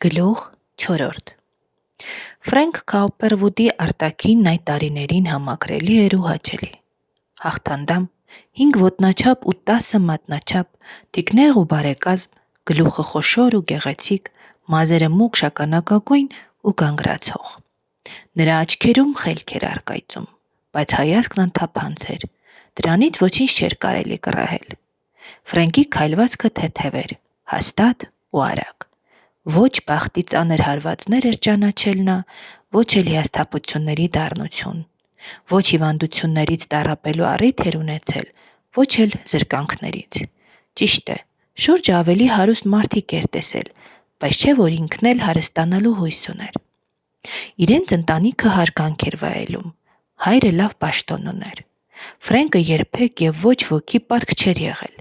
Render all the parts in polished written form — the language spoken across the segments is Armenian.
Գլուխ 4 Ֆրենք Քաուպերվուդի արտաքինն այդ տարիներին համակրելի էր ու հաճելի։ Հաղթանդամ, 5 ոտնաչափ ու 10 մատնաչափ, թիկնեղ ու բարեկազմ, գլուխը խոշոր ու գեղեցիկ, մազերը մուգ շագանակագույն ու գանգրացող։ Նրա աչքերում խելք էր առկայծում, բայց հայացքն անթափանց էր, դրանից ոչինչ չէր կարելի կռահել։ Ֆրենկի քայլվածքը թեթև էր, հաստատ ու արագ։ Ոչ բախտի ծանր հարվածներ էր ճանաչել նա, ոչ էլ հիասթափությունների դառնություն, ոչ հիվանդություններից տառապելու առիթ էր ունեցել, ոչ էլ զրկանքներից։ Ճիշտ է, շուրջը ավելի հարուստ մարդիկ էր տեսել, բայց չէ որ ինքն էլ հարստանալու հույս ուներ։ Իրենց ընտանիքը հարգանք էր վայելում, հայրը լավ պաշտոն ուներ։ Ֆրենկը երբեք եւ ոչ ոքի պատկ չէր եղել։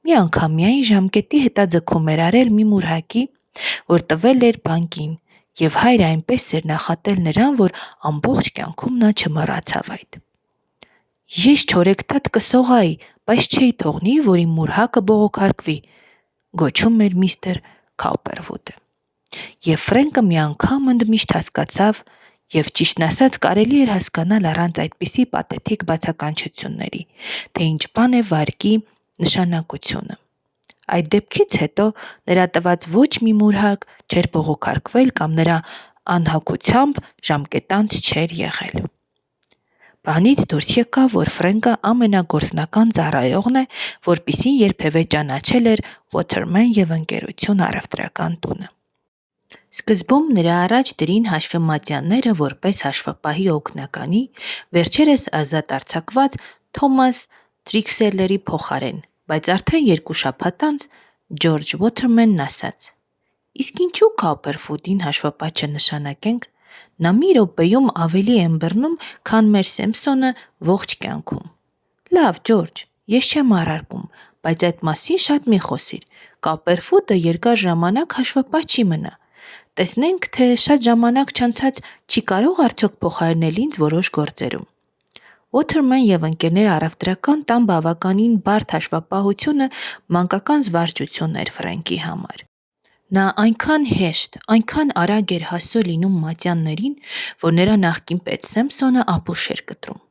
Մի անգամ միայն ժամկետի հետաձգում էր արել մի մուրհակի, որ տվել էր բանկին, եւ հայրը այնպես էր նախատել նրան, որ ամբողջ կյանքում նա չմոռացավ այդ։ Ես չորեքթաթ կսողայի, բայց չէի թողնի, որ իմ մուրհակը բողոքարկվի, գոչում էր միստր Քաուպերվուդը։ Եվ Ֆրենկը մի անգամ ընդմիշտ հասկացավ, եւ ճիշտն ասած կարելի էր հասկանալ առանց այդպիսի պաթետիկ բացականչությունների, թե ինչ բան է վարկի նշանակությունը։ Այդ դեպքից հետո նրա տված ոչ մի մուրհակ չէր բողոքարկվել կամ նրա անհագությամբ ժամկետանց չէր եղել։ Բանից դուրս եկավ, որ Ֆրենկը ամենագործնական ծառայողն է, որպիսին երբևէ ճանաչել էր Waterman եւ ընկերություն առևտրական տունը։ Սկզբում նրա առաջ դրին հաշվեմատյանները որպես հաշվապահի օգնականի, վերջերս ազատ արձակված Թոմաս Թրիքսելերի փոխարեն, բայց արդեն 2 շաբաթ անց Ջորջ Waterman-ն ասաց. «Իսկ ինչու Քաուպերվուդին հաշվապահ չնշանակենք, նա մի րոպեում ավելի ըմբռնում, քան մեր Սեմփսոնը ողջ կյանքում»։ Լավ, Ջորջ, ես չեմ առարկում, բայց այդ մասին շատ մի խոսիր, Քաուպերվուդը երկար ժամանակ հաշվապահ չի մնա։ Տեսնենք, թե շատ ժամանակ չանցած չի կարող արդյոք փոխարինել ինձ որոշ գործերում։ Waterman եւ ընկերներ առևտրական տան բավականին բարդ հաշվապահությունը մանկական զվարճություն էր Ֆրենկի համար։ Նա այնքան հեշտ, այնքան արագ էր հասու լինում մատյաններին, որ նրա նախկին պետ Սեմփսոնը ապուշ էր կտրում։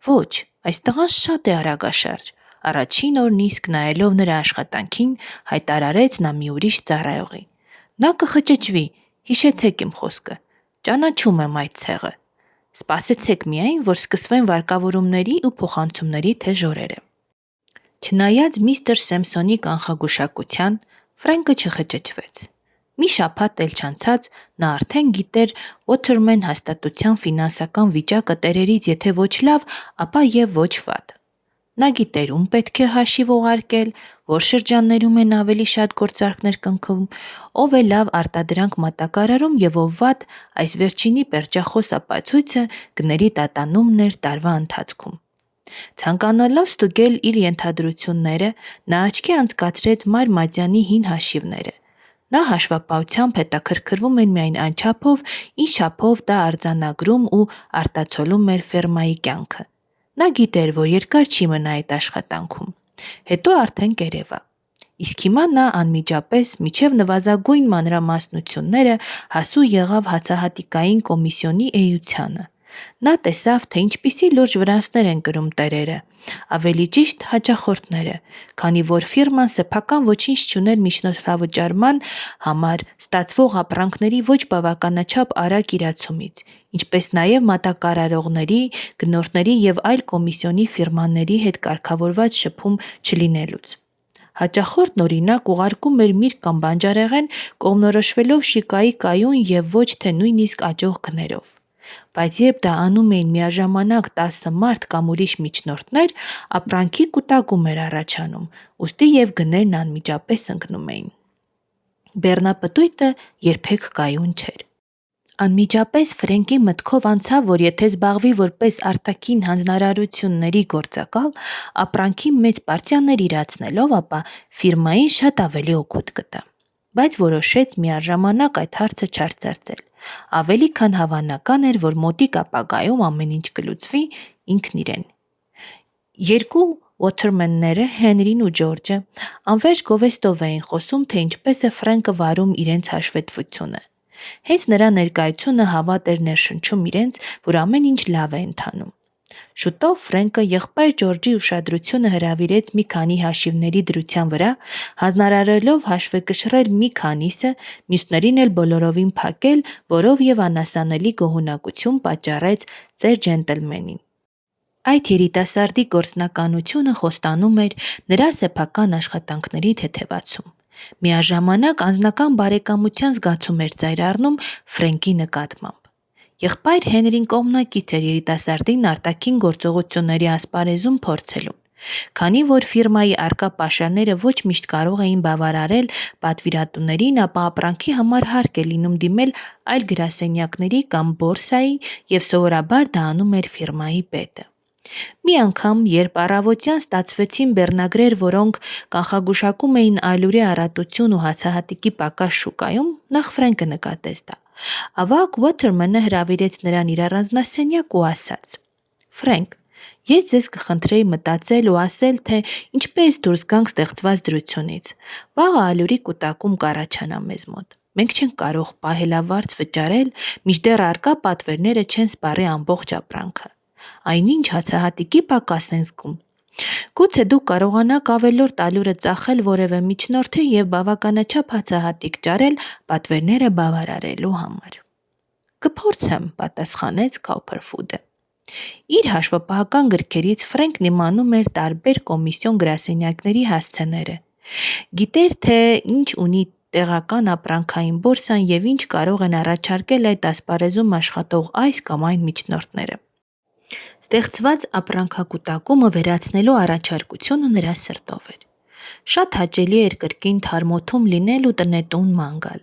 Ոչ, այս տղան շատ է արագաշարժ, առաջին օրն իսկ նայելով նրա աշխատանքին, հայտարարեց նա մի ուրիշ ծառայողի. «Նա կխճճվի, հիշեցեք իմ խոսքը, ճանաչում եմ այդ ցեղը։ Սպասեցեք միայն, որ սկսվեն վարկավորումների ու փոխանցումների թեժ օրերը»։ Չնայած միստր Սեմփսոնի կանխագուշակության, Ֆրենկը չխճճվեց։ Մի շաբաթ էլ չանցած նա արդեն գիտեր Waterman հաստատության ֆինանսական վիճակը տերերից եթե ոչ լավ, ապա եւ ոչ վատ։ Նա գիտեր ում պետք է հաշիվ ուղարկել, որ շրջաններում են ավելի շատ գործարքներ կնքում, ով է լավ արտադրանք մատակարարում եւ ով վատ, այս վերջինի պերճախոս ապացույցը գների տատանումն էր տարվա ընթացքում։ Ցանկանալով ստուգել իր ենթադրությունները, նա աչքի անցկացրեց Մայր Մատյանի հին հաշիվները։ Նա հաշվապահությամբ հետաքրքրվում էր միայն այն չափով, ինչ չափով դա արձանագրում ու արտացոլում էր ֆերմայի կյանքը։ Նա գիտեր, որ երկար չի մնա այդ աշխատանքում։ Հետո արդեն կերևա։ Իսկ հիմա նա անմիջապես միջև նվազագույն մանրամասնությունները հասու եղավ հացահատիկային կոմիսիոնի էությանը։ Նա տեսավ, թե ինչպիսի լուրջ վրանցներ են կրում տերերը, ավելի ճիշտ հաճախորդները, քանի որ ֆիրման սեփական ոչինչ չուներ միջնորդավճարման համար ստացվող ապրանքների ոչ բավականաչափ արագ իրացումից, ինչպես նաև մատակարարողների, գնորդների եւ այլ կոմիսիոնի ֆիրմաների հետ կարգավորված շփում չլինելուց։ Հաճախորդն օրինակ ուղարկում էր միրգ կամ բանջարեղեն կողմնորոշվելով շիկայի կայուն եւ ոչ թե նույնիսկ աճող գներով։ Բայց երբ դա անում էին միաժամանակ 10 մարդ կամ ուրիշ միջնորդներ, ապրանքի կուտակում էր առաջանում, ուստի եւ գներն անմիջապես ընկնում էին։ Բեռնապտույտը երբեք կայուն չէր։ Անմիջապես Ֆրենկի մտքով անցավ, որ եթե զբաղվի որպես արտաքին հանձնարարությունների գործակալ, ապրանքի մեծ պարտիաներ իրացնելով, ապա ֆիրմային շատ ավելի օգուտ կտա։ Բայց որոշեց միաժամանակ այդ հարցը չարծարծել։ Ավելի քան հավանական էր, որ մոտիկ ապագայում ամեն ինչ կլուծվի ինքն իրեն։ 2 Ուոթերմենները, Հենրին ու Ջորջը անվերջ գովեստով էին խոսում, թե ինչպես է Ֆրենկը վարում իրենց հաշվետվությունը։ Հենց նրա ներկայությունը հավատ էր ներշնչում իրենց, որ ամեն ինչ լավ է ընթանում։ Շուտով Ֆրենկը եղբայր Ջորջի ուշադրությունը հրավիրեց մի քանի հաշիվների դրության վրա, հանձնարարելով հաշվեկշռել մի քանիսը, մյուսներին էլ բոլորովին փակել, որով եւ անասանելի գոհունակություն պատճառեց ծեր ջենտլմենին։ Այդ երիտասարդի գործնականությունը խոստանում էր նրա սեփական աշխատանքների թեթևացում։ Միաժամանակ անձնական բարեկամության զգացում էր ծայր առնում Ֆրենկի նկատմամբ։ Եղբայր Հենրին կողմնակից էր երիտասարդին արտաքին գործողությունների ասպարեզում փորձելուն։ Քանի որ ֆիրմայի առկա պաշարները ոչ միշտ կարող էին բավարարել պատվիրատուներին, ապա ապրանքի համար հարկ է լինում դիմել այլ գրասենյակների կամ բորսայի եւ սովորաբար դա անում էր ֆիրմայի պետը։ Մի անգամ, երբ առավոտյան ստացվեցին բեռնագրեր, որոնք կանխագուշակում էին այլուրի առատություն ու հացահատիկի պակաս շուկայում, նախ Ֆրենկը նկատեց դա։ Ավագ Ուոթերմենը հրավիրեց նրան իր առանձնասենյակ ու ասաց. «Ֆրենկ, ես ձեզ կխնդրեի մտածել ու ասել, թե ինչպես դուրս գանք ստեղծված դրությունից։ Վաղը ալյուրի կուտակում կառաջանա մեզ մոտ։ Մենք չենք կարող պահելավարձ վճարել, մինչդեռ առկա պատվերները չեն սպառի ամբողջ ապրանքը։ Այնինչ հացահատիկի պակաս են զգում։ Գուցե դուք կարողանաք ավելորդ ալյուրը ծախել որևէ միջնորդի եւ բավականաչափ հացահատիկ ճարել պատվերները բավարարելու համար»։ «Կփորձեմ», պատասխանեց Քոուփերֆուդը։ Իր հաշվապահական գրքերից Ֆրենկն իմանում էր տարբեր կոմիսիոն գրասենյակների հասցեները։ Գիտեր, թե ինչ ունի տեղական ապրանքային բորսան եւ ինչ կարող են առաջարկել այդ ասպարեզում աշխատող այս կամ այն միջնորդները։ Ստեղծված ապրանքակուտակումը վերացնելու առաջարկությունը նրա սրտով էր։ Շատ հաճելի էր կրկին թարմոթում լինել ու տնետուն ման գալ։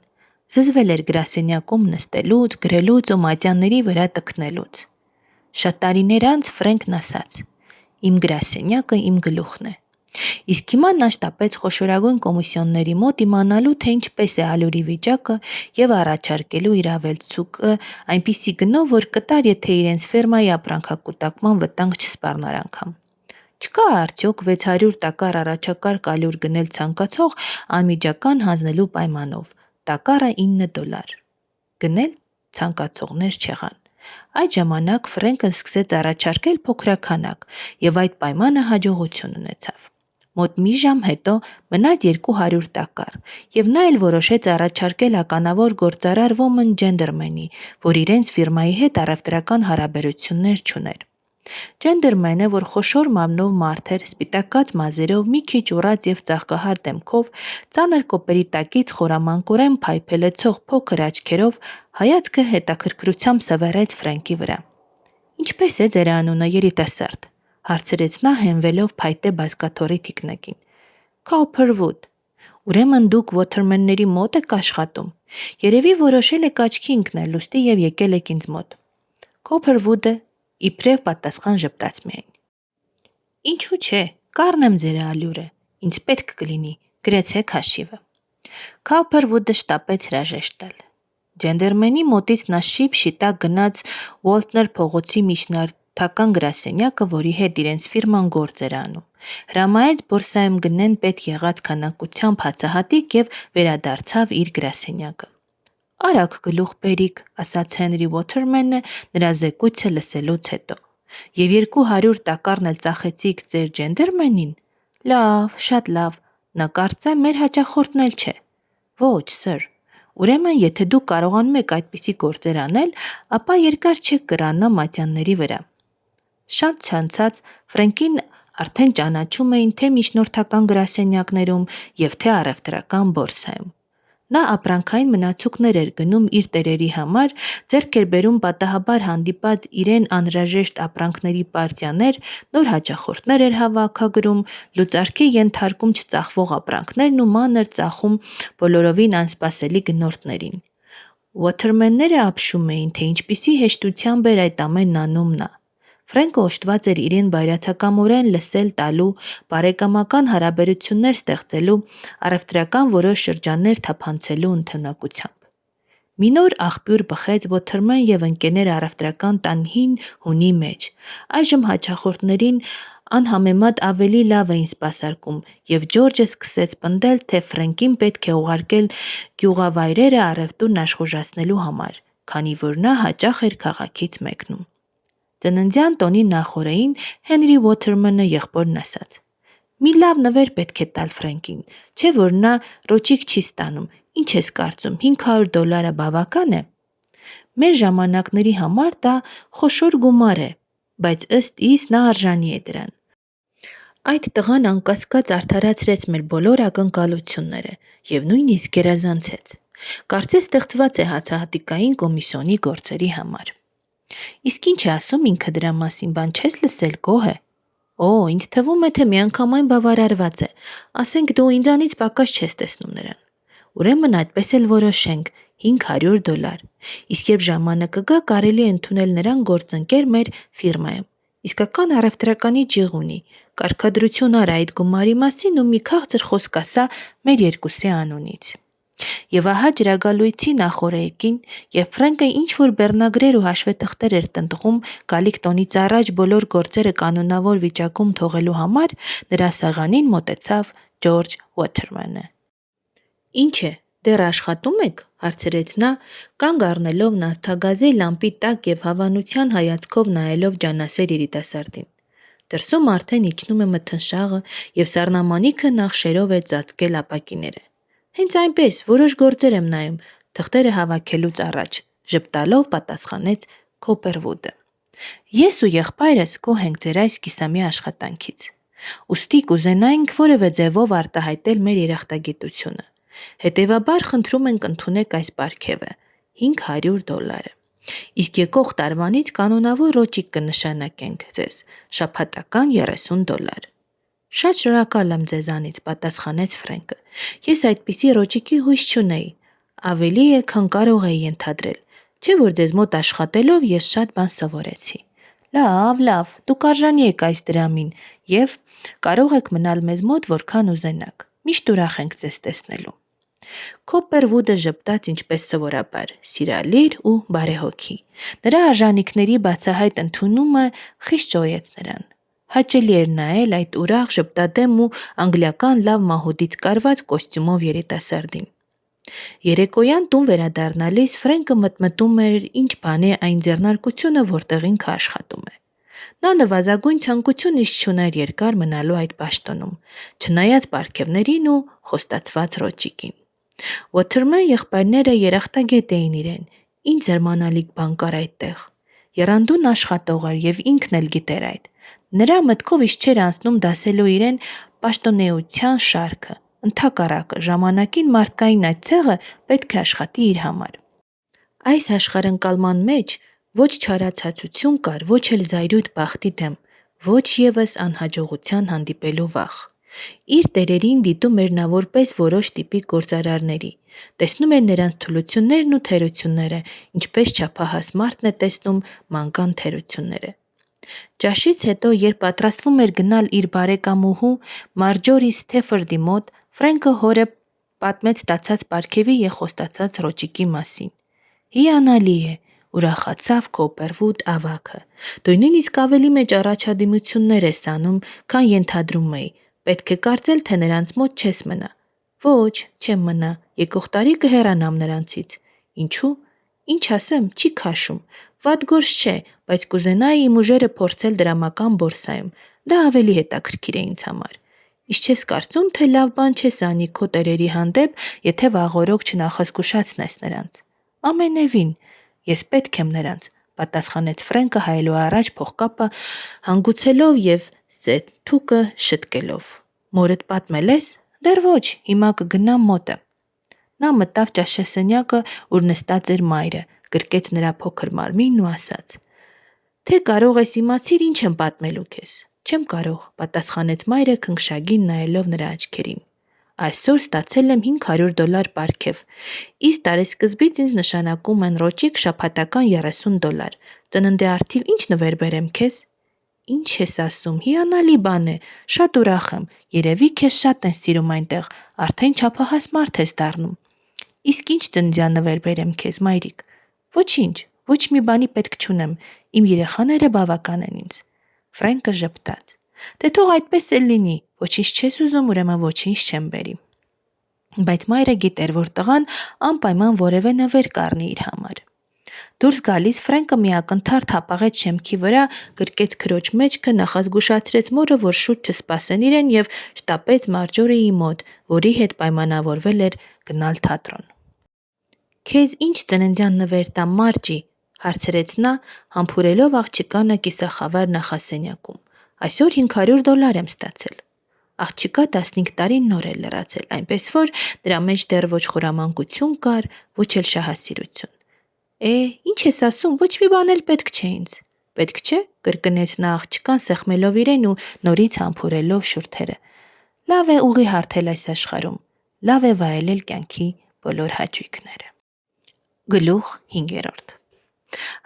Զզվել էր գրասենյակում նստելուց, գրելուց ու մատյանների վրա տքնելուց։ Շատ տարիներ անց Ֆրենկն ասաց. «Իմ գրասենյակը իմ գլուխն է»։ Իսկ հիմա նա շտապեց խոշորագույն կոմիսիոնների մոտ իմանալու, թե ինչպես է ալյուրի վիճակը եւ առաջարկելու իր ավելցուկը այնպիսի գնով, որ կտար, եթե իրենց ֆերմայի ապրանքակուտակման վտանգ չսպառնար անգամ։ Չկա արդյոք 600 տակառ առաջակարգ ալյուր գնել ցանկացող անմիջական հանձնելու պայմանով, տակառը $9։ Գնել ցանկացողներ չեղան։ Այդ ժամանակ Ֆրենկն սկսեց առաջարկել փոքրաքանակ եւ այդ պայմանը հաջողություն ունեցավ։ Մոտ մի ժամ հետո մնաց 200 տակառ, եւ նա էլ որոշեց առաջարկել ականավոր գործարար Ոմն Ջենդերմենի, որ իրենց ֆիրմայի հետ առևտրական հարաբերություններ չուներ։ Ջենդերմենը, որ խոշոր մարմնով մարդ էր, սպիտակած մազերով, մի քիչ ուռած եւ ծաղկահար դեմքով, ծանր կոպերի տակից խորամանկորեն փայփելեցող փոքր աչքերով, հայացքը հետաքրքրությամբ սվեռեց Ֆրենկի վրա։ «Ինչպես է ձեր անունը, երիտասարդ», հարցրեց նա հենվելով փայտե բազկաթոռի թիկնկին։ «Քոուփերվուդ։ Ուրեմն դուք Ուոթերմենների մոտ եք աշխատում։ Երևի որոշել եք աչքի ընկնել ուստի եւ եկել եք ինձ մոտ»։ Քոուփերվուդը իբրև պատասխան ժպտաց միայն։ «Ինչու՞ չէ, կառնեմ ձեր ալյուրը, ինձ պետք կլինի, գրեցեք հաշիվը»։ Քոուփերվուդը շտապեց հրաժեշտ տալ։ Ջենդերմենի մոտից նա շիպ-շիտակ գնաց Ուոլթներ փողոցի միջնորդական գրասենյակը, որի հետ իրենց ֆիրման գործ էր անում։ Հրամայեց բորսայում գնեն պետք եղած քանակությամբ հացահատիկ եւ վերադարձավ իր գրասենյակը։ «Արագ գլուխ բերիք», ասաց Հենրի Ուոթերմենը նրա զեկույցը լսելուց հետո։ «Եվ 200 տակառն էլ ծախեցիք ձեր ջենդերմենին։ Լավ, շատ լավ, նա կարծեմ մեր հաճախորդն էլ չէ»։ «Ոչ, սըր։ Ուրեմն, եթե դուք կարողանում եք այդպիսի գործեր անել, ապա երկար չեք կռանա մատյանների վրա»։ Շատ չանցած Ֆրենկին արդեն ճանաչում էին թե միջնորդական գրասենյակներում եւ թե առևտրական բորսայում։ Նա ապրանքային մնացուկներ էր գնում իր տերերի համար, ձեռք էր բերում պատահաբար հանդիպած իրեն անհրաժեշտ ապրանքների պարտիաներ, նոր հաճախորդներ էր հավաքագրում, լուծարքի ենթարկում չծախվող ապրանքներն ու մանր ծախում բոլորովին անսպասելի գնորդներին։ Ուոթերմենները ապշում էին, թե ինչպիսի հեշտությամբ էր այդ ամենն անում նա։ Ֆրենկը օժտված էր իրեն բայրացակամորեն լսել տալու, բարեկամական հարաբերություններ ստեղծելու, առևտրական որոշ շրջաններ թափանցելու ընդունակությամբ։ Մի նոր աղբյուր բխեց Ոթերմեն և ընկերներ առևտրական տան հին հունի մեջ։ Այժմ հաճախորդներին անհամեմատ ավելի լավ էին սպասարկում, և Ջորջը սկսեց պնդել, թե Ֆրենկին պետք է ուղարկել գյուղավայրերը առևտուրն աշխուժացնելու համար, քանի որ նա հաճախ էր քաղաքից մեկնում։ Ծննդյան տոնի նախօրեին Հենրի Ոթերմենը եղբորն ասաց. «Մի լավ նվեր պետք է տալ Ֆրենկին, չէ՞ որ նա ռոճիկ չի ստանում, ինչ ես կարծում, $500 բավական է»։ Մեր ժամանակների համար դա խոշոր գումար է, բայց ըստ իս նա արժանի է դրան։ Այդ տղան անկասկած արդարացրեց մեր բոլոր ակնկալությունները և նույնիսկ գերազանցեց։ Կարծես ստեղծված է հացահատիկային կոմիսիոնի գործերի համար։ Իսկ ինչ է ասում ինքը դրա մասին, բան չես լսել, գոհ է։ Օ, ինձ թվում է, թե միանգամայն բավարարված է, ասենք դու ինձանից պակաս չես տեսնում նրան։ Ուրեմն այդպես էլ որոշենք, $500։ Իսկ երբ ժամանակը գա, կարելի է ընդունել նրան գործընկեր մեր ֆիրմայում։ Իսկական առևտրականի ջիղ ունի, կարգադրություն արա այդ գումարի մասին ու մի քաղցր խոսք ասա մեր երկուսի անունից։ Եվ ահա ջրագալույցի նախօրեքին, երբ Ֆրենկը ինչ-որ բեռնագրեր ու հաշվետղթեր էր տնտղում գալիք տոնից առաջ բոլոր գործերը կանոնավոր վիճակում թողելու համար, նրա սեղանին մոտեցավ Ջորջ Ոթերմենը։ «Ինչ է, դեռ աշխատում եք»՝ հարցրեց նա, կանգ առնելով նավթագազի լամպի տակ և հավանության հայացքով նայելով ջանասեր երիտասարդին։ Դրսում արդեն իջնում է մթնշաղը, և սառնամանիքը նախշերով է ծածկել ապակիները։ «Հենց այնպես, որոշ գործեր եմ նայում, թղթերը հավաքելուց առաջ», ժպտալով պատասխանեց Քոփերվուդը։ «Ես ու եղբայրս գոհ ենք ձեր այս կիսամյա աշխատանքից։ Ուստի կուզենայինք որևէ ձևով արտահայտել մեր երախտագիտությունը։ Հետևաբար խնդրում ենք ընդունեք այս պարգևը՝ $500։ Իսկ եկող տարվանից կանոնավոր ռոճիկ կնշանակենք ձեզ՝ շաբաթական $30։ Շատ շնորհակալ եմ ձեզանից, պատասխանեց Ֆրենկը։ Ես այդպիսի ռոճիկի հույս չունեի։ Ավելի է, քան կարող էի ենթադրել, չէ՞ որ ձեզ մոտ աշխատելով ես շատ բան սովորեցի։ Լավ, դուք արժանի եք այս դրամին և կարող եք մնալ մեզ մոտ որքան ուզենաք։ Միշտ ուրախ ենք ձեզ տեսնելու։ Քոփերվուդը ժպտաց ինչպես սովորաբար, սիրալիր ու բարեհոգի։ Նրա արժանիքների բացահայտ ընդունումը խիստ ջոյեց նրան։ Հաճելի էր նայել այդ ուրախ, ժպտադեմ ու անգլիական լավ մահուդից կարված կոստյումով երիտասարդին։ Երեկոյան տուն վերադառնալիս Ֆրենկը մտմտում էր ինչ բան է այն ձեռնարկությունը, որտեղ ինքը աշխատում է։ Նա նվազագույն ցանկություն իսկ չուներ երկար մնալու այդ պաշտոնում, չնայած պարգևներին ու խոստացված ռոճիկին։ Ոթերմեն եղբայրները երախտագետ էին իրեն, ինչ զարմանալի բան կար այդտեղ։ Եռանդուն աշխատող էր և ինքն էլ գիտեր այդ։ Նրա մտքով իսկ չէր անցնում դասելու իրեն պաշտոնեության շարքը։ Ընդհակառակը, ժամանակին մարդկային այդ ցեղը պետք է աշխատի իր համար։ Այս աշխարհընկալման մեջ ոչ չարացածություն կար, ոչ էլ զայրույթ բախտի դեմ, ոչ ևս անհաջողության հանդիպելու վախ։ Իր տերերին դիտում էր նա որպես որոշ տիպի գործարարների, տեսնում էր նրանց թուլություններն ու թերությունները, ինչպես չափահաս մարդն է տեսնում մանկան թերությունները։ Ճաշից հետո, երբ պատրաստվում էր գնալ իր բարեկամուհու Մարջորի Սթեֆորդի մոտ, Ֆրենկը հորը պատմեց ստացած պարգևի և խոստացած ռոճիկի մասին։ Հիանալի է, ուրախացավ Քոփերվուդ ավագը։ Դու նույնիսկ ավելի մեծ առաջադիմություններ ես անում, քան ենթադրում էի։ Պետք է կարծել, թե նրանց մոտ չես մնա։ Ոչ, չեմ մնա, եկող տարի կհեռանամ նրանցից։ Ինչու՞։ Ինչ ասեմ, չի քաշում։ Վատ գործ չէ, բայց կուզենայի իմ ուժերը փորձել դրամական բորսայում։ Դա ավելի հետաքրքիր է ինձ համար։ Իսկ չես կարծում, թե լավ բան չես անի քո տերերի հանդեպ, եթե վաղօրոք չնախազգուշացնես նրանց։ Ամենևին, ես պետք եմ նրանց, պատասխանեց Ֆրենկը հայելու առաջ փողկապը հանգուցելով և զեթուկը շտկելով։ Մորդ պատմել ես։ Դեռ ոչ, հիմա կգնամ մոտը։ Նա մտավ ճաշասենյակը, ուր նստած էր մայրը, գրկեց նրա փոքր մարմինն ու ասաց. Թե կարող ես իմացիր ինչ եմ պատմելու քեզ։ Չեմ կարող, պատասխանեց մայրը քնքշագին նայելով նրա աչքերին։ Այսօր ստացել եմ $500 պարգև։ Իս տարեսկզբից ինձ նշանակում են ռոճիկ շաբաթական $30։ Ծննդի առթիվ ինչ նվեր բերեմ քեզ։ Ինչ ես ասում, հիանալի բան է, շատ ուրախ եմ, երևի քեզ շատ են սիրում այնտեղ, արդեն չափահաս մարդ ես դառնում։ Իսկ ինչ ծննդյան նվեր բերեմ քեզ, մայրիկ։ Ոչինչ, ոչ մի բանի պետք չունեմ, իմ երեխաները բավական են ինձ։ Ֆրենկը ժպտաց։ Դե թող այդպես էլ լինի, ոչինչ չես ուզում, ուրեմն ոչինչ չեմ բերի։ Բայց մայրը գիտեր, որ տղան անպայման որևէ նվեր կառնի իր համար։ Դուրս գալիս Ֆրենկը մի ակնթարթ հապաղեց շեմքի վրա, գրկեց քրոջ մեջքը, նախազգուշացրեց մորը, որ շուտ չսպասեն իրեն և շտապեց Մարջորիի մոտ, որի հետ պայմանավորվել էր գնալ թատրոն։ Քեզ ինչ ծննդյան նվեր տամ, Մարջի, հարցրեց նա, համբուրելով աղջկանը կիսախավար նախասենյակում։ Այսօր $500 եմ ստացել։ Աղջիկա 15 տարին նոր էր լրացել, այնպես որ նրա մեջ դեռ ոչ խորամանկություն կար, ոչ էլ շահասիրություն։ Ինչ ես ասում, ոչ մի բան էլ պետք չէ ինձ։ Պետք չէ, կրկնեց նա աղջկան, սեղմելով իրեն ու նորից համբուրելով շուրթերը։ Լավ է ուղի հարթել այս աշխարհում, լավ է վայելել կյանքի բոլոր հաճույքները։ Գլուխ 5.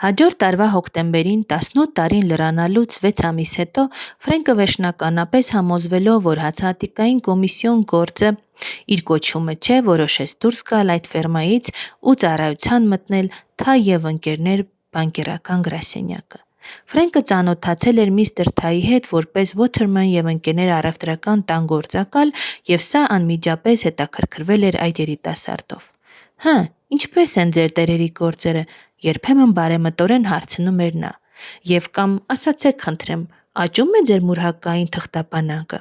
Հաջորդ տարվա հոկտեմբերին 18 տարին լրանալուց 6 ամիս հետո Ֆրենկը վերջնականապես համոզվելով, որ հացահատիկային կոմիսիոն գործը իր կոչումը չէ, որոշեց դուրս գալ այդ ֆերմայից ու ծառայության մտնել Թայ և ընկերներ բանկերական գրասենյակը։ Ֆրենկը ծանոթացել էր միստր Թայի հետ որպես Ոթերմեն և ընկերներ առևտրական տան գործակալ և սա անմիջապես հետաքրքրվել էր այդ երիտասարդով։ Ինչպես են ձեր տերերի գործերը, երբեմն բարեմտորեն հարցնում էր նա։ Եվ կամ ասացեք խնդրեմ, աճում է ձեր մուրհակային թղթապանակը։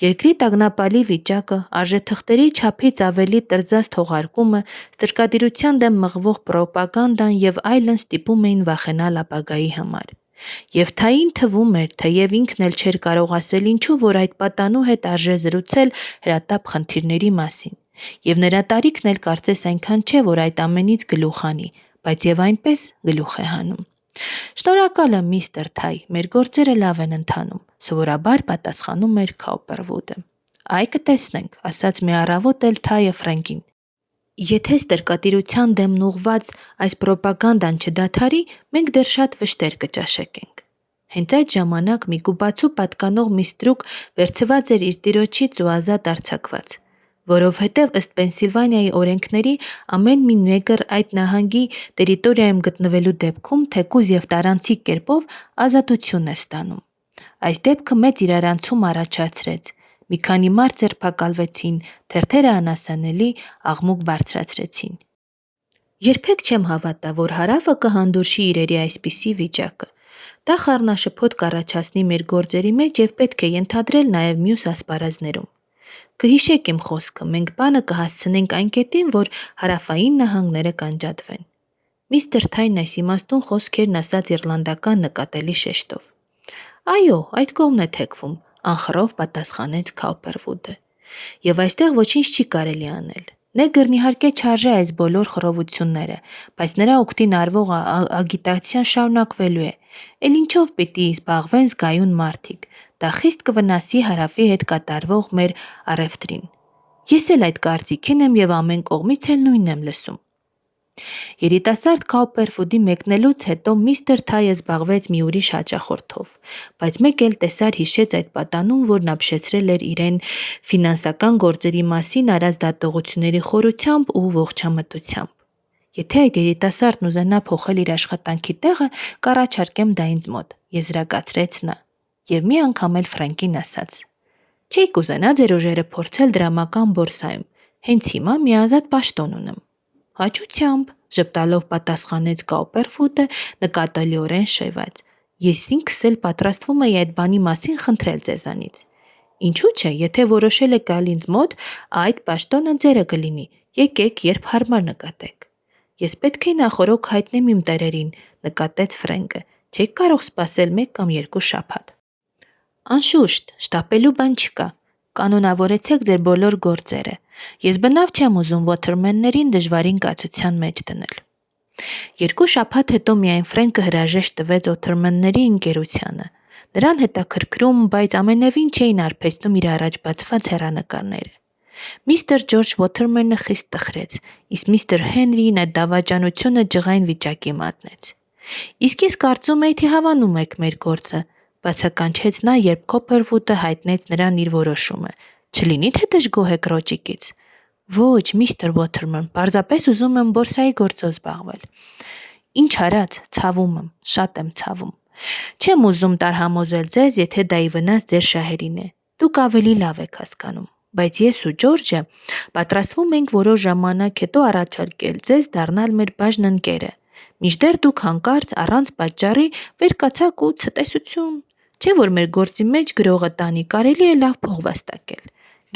Երկրի տագնապալի վիճակը, արժեթղթերի չափից ավելի տրձած թողարկումը, ստրկատիրության դեմ մղվող պրոպագանդան և այլն ստիպում էին վախենալ ապագայի համար։ Եվ Թային թվում էր, թեև ինքն էլ չէր կարող ասել ինչու, որ այդ պատանու հետ արժե զրուցել հրատապ խնդիրների մասին։ Եվ նրա տարիքն էլ կարծես այնքան չէ, որ այդ ամենից գլուխ հանի, բայց եւ այնպես գլուխ է հանում։ Շնորհակալ եմ, միստր Թայ, մեր գործերը լավ են ընթանում, սովորաբար պատասխանում էր Քաուպերվուդը։ Այ կտեսնենք, ասաց մի առավոտ էլ Թայը Ֆրենկին։ Եթե ստրկատիրության դեմն ուղված այս պրոպագանդան չդադարի, մենք դեռ շատ վշտեր կճաշակենք։ Հենց այդ ժամանակ մի գուբացու պատկանող մի ստրուկ վերցված էր իր տիրոջից ու ազատ արձակված, որովհետև ըստ Պենսիլվանիայի օրենքների ամեն մի նեգր այդ նահանգի տերիտորիայում գտնվելու դեպքում թեկուզ և տարանցիկ կերպով ազատություն էր ստանում։ Այս դեպքը մեծ իրարանցում առաջացրեց։ Մի քանի մարդ ձերբակալվեցին, թերթերը անասանելի աղմուկ բարձրացրեցին։ Երբեք չեմ հավատա, որ հարավը կհանդուրժի իրերի այսպիսի վիճակը։ Դա խառնաշփոթ կառաջացնի մեր գործերի մեջ և պետք է ենթադրել նաև մյուս ասպարազներում։ Կհիշեք իմ խոսքը, մենք բանը կհասցնենք այն կետին, որ հարավային նահանգները կանջատվեն։ Միստր Թայն այս իմաստուն խոսքերն ասաց իռլանդական նկատելի շեշտով։ Այո, այդ կողմն է թեքվում, անխռով պատասխանեց Քաուպերվուդը։ Եվ այստեղ ոչինչ չի կարելի անել։ Նեգրն իհարկե չարժե այս բոլոր խռովությունները, բայց նրա օգտին արվող ագիտացիան շարունակվելու է։ Էլ ինչով պիտի զբաղվեն զգայուն մարդիկ։ Դա խիստ կվնասի հարավի հետ կատարվող մեր առևտրին։ Ես էլ այդ կարծիքին եմ և ամեն կողմից էլ նույնն եմ լսում։ Երիտասարդ Քաուպերվուդի մեկնելուց հետո միստր Թայը զբաղվեց մի ուրիշ հաճախորդով, բայց մեկ էլ տեսար հիշեց այդ պատանուն, որն ապշեցրել էր իրեն ֆինանսական գործերի մասին արած դատողությունների խորությամբ ու ողջամտությամբ։ Եթե այդ երիտասարդն ուզենա փոխել իր աշխատանքի տեղը, կառաջարկեմ դա ինձ մոտ, եզրակացրեց նա, և մի անգամ էլ Ֆրենկին ասաց. Չէի կուզենա ձեր ուժերը փորձել դրամական բորսայում, հենց հիմա մի ազատ պաշտոն ունեմ։ Հաճությամբ, ժպտալով պատասխանեց Քաուպերվուդը նկատելիորեն շոյված։ Ես ինքս էլ պատրաստվում էի այդ բանի մասին խնդրել ձեզանից։ Ինչու՞ չէ, եթե որոշել եք գալ ինձ մոտ, այդ պաշտոնը ձերը կլինի, եկեք, երբ հարմար նկատեք։ Ես պետք է նախօրոք հայտնեմ իմ տերերին, նկատեց Ֆրենկը, չեք կարող սպասել 1 կամ 2 շաբաթ։ Անշուշտ, շտապելու բան չկա, կանոնավորեցեք ձեր բոլոր գործերը։ Ես բնավ չեմ ուզում Ոթերմեններին դժվարին կացության մեջ դնել։ 2 շաբաթ հետո միայն Ֆրենկը հրաժեշտ տվեց Ոթերմենների ընկերությանը։ Նրան հետաքրքրում, բայց ամենևին չէին արբեցնում իր առաջ բացված հեռանկարները։ Միստր Ջորջ Ոթերմենը խիստ տխրեց, իսկ միստր Հենրիին այդ դավաճանությունը ջղայն վիճակի մատնեց։ Իսկ ես կարծում էի, թե հավանում եք մեր գործը, բացականչեց նա, երբ Քաուպերվուդը հայտնեց նրան իր որոշումը։ Չլինի թե դժգոհ եք Ռոճիկից։ Ոչ, միստր Ոթերման, պարզապես ուզում եմ բորսայի գործով զբաղվել։ Ինչ արած, ցավում եմ, շատ եմ ցավում։ Չեմ ուզում տարհամոզել ձեզ, եթե դա ի վնաս ձեր շահերին է։ Դուք ավելի լավ եք հասկանում։ Բայց ես ու Ջորջը պատրաստվում ենք որոշ ժամանակ հետո առաջարկել ձեզ դառնալ մեր բաժնընկերը։ Մինչդեռ դուք հանկարծ առանց պատճառի վեր կացաք ու ցտեսություն։ Չէ՞ որ մեր գործի մեջ գրողը տանի, կարելի է լավ փող վաստակել։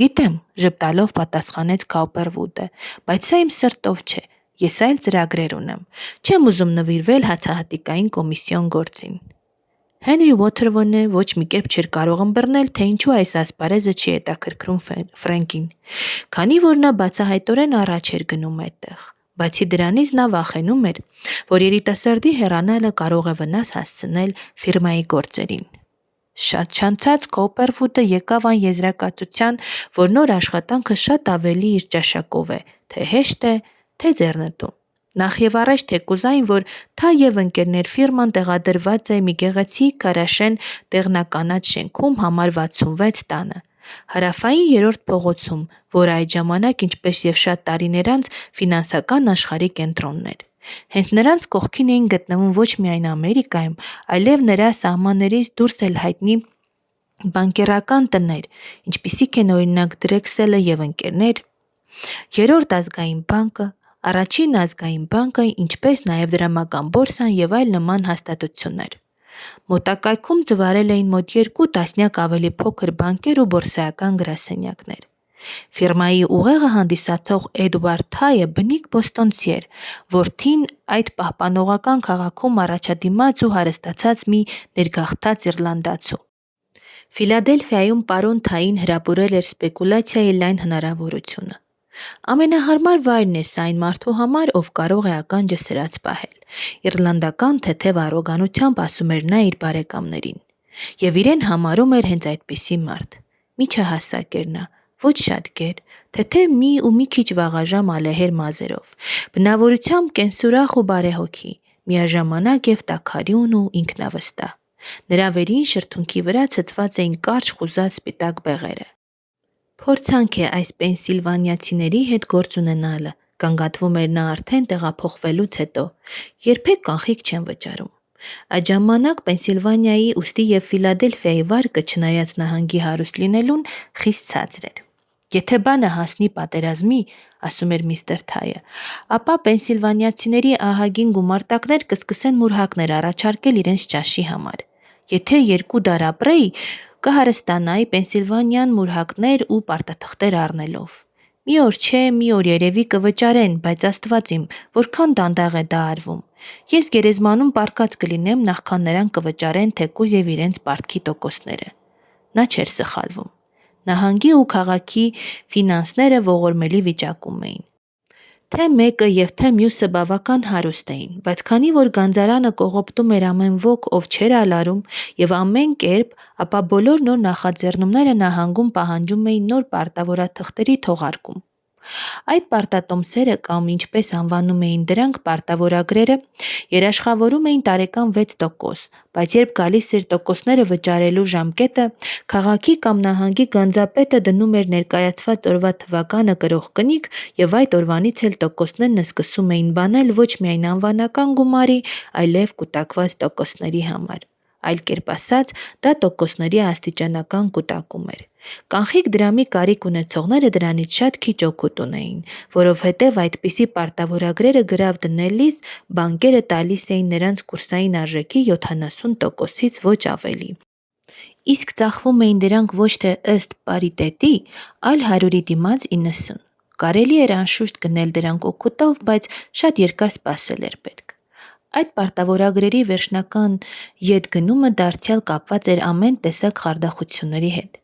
Գիտեմ, ժպտալով պատասխանեց Քաուպերվուդը, բայց սա իմ սրտով չէ։ Ես այլ ծրագրեր ունեմ։ Չեմ ուզում նվիրվել հացահատիկային կոմիսիոն գործին։ Հենրի Ոթերվոնը ոչ մի կերպ չէր կարող ըմբռնել, թե ինչու այս ասպարեզը չի հետաքրքրում Ֆրենկին, քանի որ նա բացահայտորեն առաջ էր գնում այդտեղ։ Բացի դրանից նա վախենում էր, որ երիտասարդի հեռանալը կարող է վնաս հասցնել ֆիրմայի գործերին։ Շատ չանցած Քոուպերվուդը եկավ այն եզրակացության, որ նոր աշխատանքը շատ ավելի իր ճաշակով է, թե հեշտ է, թե ձեռնտու։ Նախ եւ առաջ թեկուզ այն, որ Թա եւ ընկերներ ֆիրման տեղադրված է մի գեղեցիկ քարաշեն տեղնականաչ շենքում համար 66 տանը։ Հարավային երրորդ փողոցում, որը այդ ժամանակ, ինչպես եւ շատ տարիներ անց, ֆինանսական աշխարհի կենտրոնն էր։ Հենց նրանց կողքին էին գտնվում ոչ միայն Ամերիկայում, այլև նրա սահմաններից դուրս էլ հայտնի բանկերական տներ, ինչպիսիք են օրինակ Դրեքսելը եւ ընկերներ, Երրորդ ազգային բանկը, Առաջին ազգային բանկը, ինչպես նաև դրամական բորսան եւ այլ նման հաստատություններ։ Մոտակայքում ծվարել էին մոտ 2 տասնյակ ավելի փոքր բանկեր ու բորսայական գրասենյակներ։ Ֆիրմայի ուղեղը հանդիսացող Էդվարդ Թայը բնիկ բոստոնցի էր, որդին այդ պահպանողական քաղաքում առաջադիմած ու հարստացած մի ներգաղթած իռլանդացու։ Ֆիլադելֆիայում պարոն Թային հրապուրել էր սպեկուլյացիայի լայն հնարավորությունը։ Ամենահարմար վայրն է սա այն մարդու համար, ով կարող է ականջը սրած պահել։ Իռլանդական թեթև առոգանությամբ ասում էր նա իր բարեկամներին։ Եվ իրեն համարում էր հենց այդպիսի մարդ։ Միջահասակ էր նա, ոչ շատ գեր, թեթև մի քիչ վաղաժամ ալեհեր մազերով, բնավորությամբ կենսուրախ ու բարեհոգի, միաժամանակ եւ տաքարյուն ու ինքնավստահ։ Նրա վերին շրթունքի վրա ցցված էին կարճ խուզած սպիտակ բեղերը։ Փորձանք է այս պենսիլվանիացիների հետ գործ ունենալը, կանգատվում էր նա արդեն տեղափոխվելուց հետո, երբեք կանխիկ չեն վճարում։ Այդ ժամանակ Պենսիլվանիայի, ուստի եւ Ֆիլադելֆիայի վարկը, չնայած նահանգի հարուստ լինելուն, խիստ ցածր էր։ Եթե բանը հասնի պատերազմի, ասում էր միստր Թայը, ապա պենսիլվանիացիների ահագին գումարտակներ կսկսեն մուրհակներ առաջարկել իրենց ճաշի համար։ Եթե 2 դար ապրեի, կհարստանայի Պենսիլվանիան մուրհակներ ու պարտաթղթեր առնելով։ Մի օր չէ, մի օր երևի կվճարեն, բայց Աստված իմ, որքան դանդաղ է դա արվում։ Ես գերեզմանում պառկած կլինեմ, նախքան նրանք կվճարեն թեկուզ եւ իրենց պարտքի տոկոսները։ Նա չէր սխալվում։ Նահանգի ու քաղաքի ֆինանսները ողորմելի վիճակում էին։ Թե մեկը եւ թե մյուսը բավական հարուստ էին, բայց քանի որ գանձարանը կողոպտում էր ամեն ոք, ով չէր ալարում եւ ամեն կերպ, ապա բոլոր նոր նախաձեռնումները նահանգում պահանջում էին նոր պարտավորաթղթերի թողարկում։ Այդ պարտատոմսերը կամ ինչպես անվանում էին դրանք պարտավորագրերը, երաշխավորում էին տարեկան 6%, բայց երբ գալիս էր տոկոսները վճարելու ժամկետը, քաղաքի կամ նահանգի գանձապետը դնում էր ներկայացված օրվա թվականը կրող կնիկ եւ այդ օրվանից էլ տոկոսներն սկսում էին բանել ոչ միայն անվանական գումարի, այլև կուտակված տոկոսների համար։ Այլ կերպ ասած, դա տոկոսների աստիճանական կուտակում էր։ Կանխիկ դրամի կարիք ունեցողները դրանից շատ քիչ օգուտ ունեին, որովհետև այդպիսի պարտավորագրերը գրավ դնելիս բանկերը տալիս էին նրանց կուրսային արժեքի 70%-ից ոչ ավելի։ Իսկ ծախվում էին դրանք ոչ թե ըստ պարիտետի, այլ 100-ի դիմաց 90։ Կարելի էր անշուշտ գնել դրանք օգուտով, բայց շատ երկար սպասել էր պետք։ Այդ պարտավորագրերի վերջնական ետգնումը դարձյալ կապված էր ամեն տեսակ խարդախությունների հետ։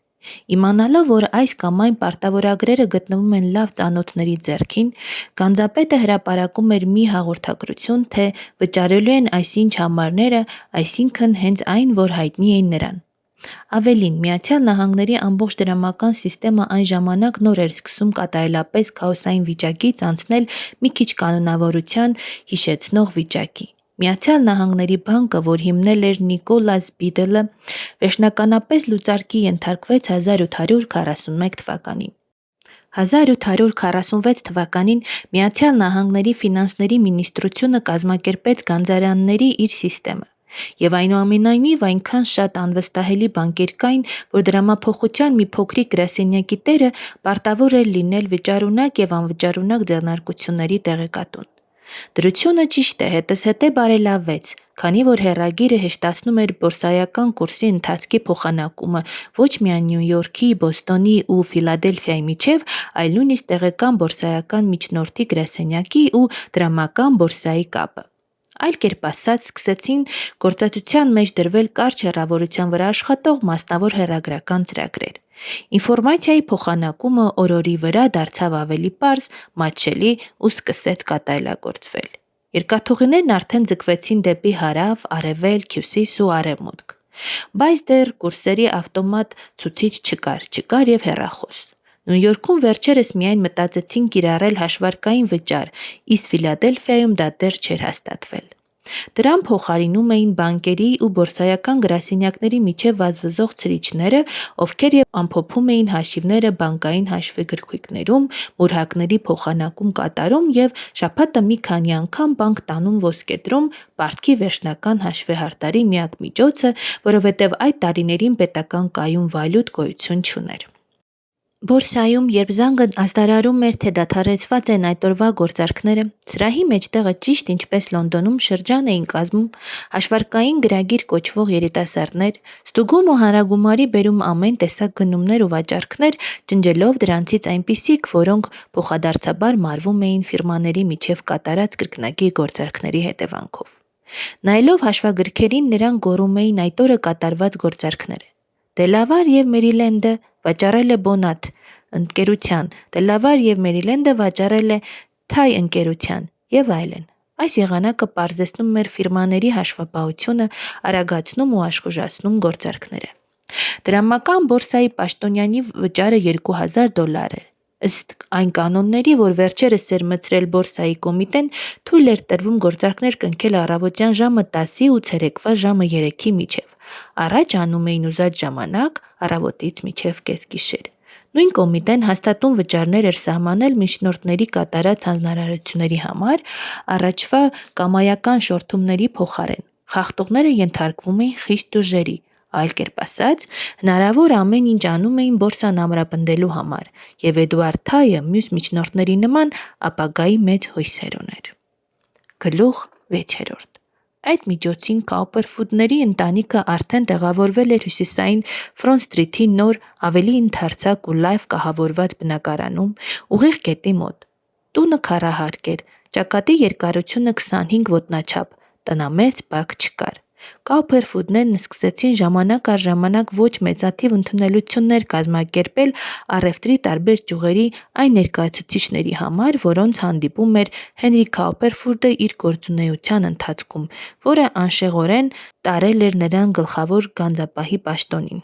Իմանալով, որ այս կամ այն պարտավորագրերը գտնվում են լավ ծանոթների ձեռքին, գանձապետը հրապարակում էր մի հաղորդագրություն, թե վճարելու են այսինչ համարները, այսինքն հենց այն, որ հայտնի էին նրան։ Ավելին, Միացյալ Նահանգների ամբողջ դրամական սիստեմը այն ժամանակ նոր էր սկսում կատարելապես քաոսային վիճակից անցնել մի քիչ կանոնավորության հիշեցնող վիճակի։ Միացյալ Նահանգների բանկը, որ հիմնել էր Նիկոլաս Բիդլը, վերջնականապես լուծարկի ենթարկվեց 1841 թվականին։ 1846 թվականին Միացյալ Նահանգների ֆինանսների մինիստրությունը կազմակերպեց գանձարանների իր սիստեմը, եւ այնուամենայնիվ այնքան շատ անվստահելի բանկեր կային, որ դրամափոխության մի փոքրիկ գրասենյակի տերը պարտավոր էր լինել վճարունակ եւ անվճարունակ ձեռնարկությունների տեղեկատուն։ Դրությունը ճիշտ է հետզհետե բարելավվեց, քանի որ հեռագիրը հեշտացնում էր բորսայական կուրսի ընթացքի փոխանակումը ոչ միայն Նյու Յորքի, Բոստոնի ու Ֆիլադելֆիայի միջև, այլ նույնիսկ տեղական բորսայական միջնորդի գրասենյակի ու դրամական բորսայի կապը։ Այլ կերպ ասած, սկսեցին գործածության մեջ դրվել կարճ հեռավորության վրա աշխատող մասնավոր հեռագրական ծրագրեր։ Ինֆորմացիայի փոխանակումը օրորի վրա դարձավ ավելի պարզ, մատչելի ու սկսեց կատարելագործվել։ Երկաթուղիներն արդեն ձգվեցին դեպի հարավ, արևելք, հյուսիս ու արևմուտք։ Բայց դեռ կուրսերի ավտոմատ ցուցիչ չկար եւ հեռախոս։ Նյու Յորքում վերջերս միայն մտածեցին կիրառել հաշվարկային վճար, իսկ Ֆիլադելֆիայում դա դեռ չէր հաստատվել։ Դրան փոխարինում էին բանկերի ու բորսայական գրասենյակների միջև վազվզող ցրիչները, ովքեր ամփոփում էին հաշիվները բանկային հաշվեգրքույկներում, մուրհակների փոխանակում կատարում եւ շաբաթը մի քանի անգամ բանկ տանում ոսկեդրում պարտքի վերջնական հաշվեհարդարի միակ միջոցը, որովհետեւ այդ տարիներին պետական կայուն վալյուտ գոյություն չուներ։ Բորսայում, երբ զանգը ազդարարում էր, թե դադարեցված են այդ օրվա գործարքները, սրահի մեջտեղը ճիշտ ինչպես Լոնդոնում շրջան էին կազմում հաշվարկային գրագիր կոչվող երիտասարդներ, ստուգում ու հանրագումարի բերում ամեն տեսակ գնումներ ու վաճառքներ, ջնջելով դրանցից այնպիսիք, որոնք փոխադարձաբար մարվում էին ֆիրմաների միջև կատարած կրկնակի գործարքների հետևանքով։ Նայելով հաշվագրքերին, նրանք գոռում էին այդ օրը կատարված գործարքները։ Դելավար եւ Մերիլենդը վաճառել է Բոնատ ընկերության, Դելավար եւ Մերիլենդը վաճառել է Թայ ընկերության եւ այլն։ Այս եղանակը պարզեցնում էր ֆիրմաների հաշվապահությունը, արագացնում ու աշխուժացնում գործարքները։ Դրամական բորսայի պաշտոնյանի վճարը $2000 էր։ Ըստ այն կանոնների, որ վերջերս էր մտցրել բորսայի կոմիտեն, թույլ էր տրվում գործարքներ կնքել առավոտյան ժամը 10-ի ու ցերեկվա ժամը 3-ի միջև։ Առաջ անում էին ուզած ժամանակ, առավոտից մինչև կեսգիշեր։ Նույն կոմիտեն հաստատուն վճարներ էր սահմանել միջնորդների կատարած հանձնարարությունների համար առաջվա կամայական շորթումների փոխարեն։ Խախտողները ենթարկվում էին խիստ ուժերի, այլ կերպ ասած, հնարավոր ամեն ինչ անում էին բորսան ամրապնդելու համար, եւ Էդուարդ Թայը մյուս միջնորդների նման ապագայի մեծ հույսեր ուներ։ Գլուխ 6. Այդ միջոցին Կաուպերվուդների ընտանիքը արդեն տեղավորվել էր հյուսիսային Ֆրոնտ Սթրիթի նոր, ավելի ընդարձակ ու լավ կահավորված բնակարանում, ուղիղ գետի մոտ։ Տունը քառահարկ էր, ճակատի երկարությունը 25 ոտնաչափ, տնամերձ բակ չկար։ Կաուպերվուդներն սկսեցին ժամանակ առ ժամանակ ոչ մեծաթիվ ընդունելություններ կազմակերպել առևտրի տարբեր ճյուղերի այն ներկայացուցիչների համար, որոնց հանդիպում էր Հենրի Կաուպերվուդը իր գործունեության ընթացքում, որը անշեղորեն տարել էր նրան գլխավոր գանձապահի պաշտոնին։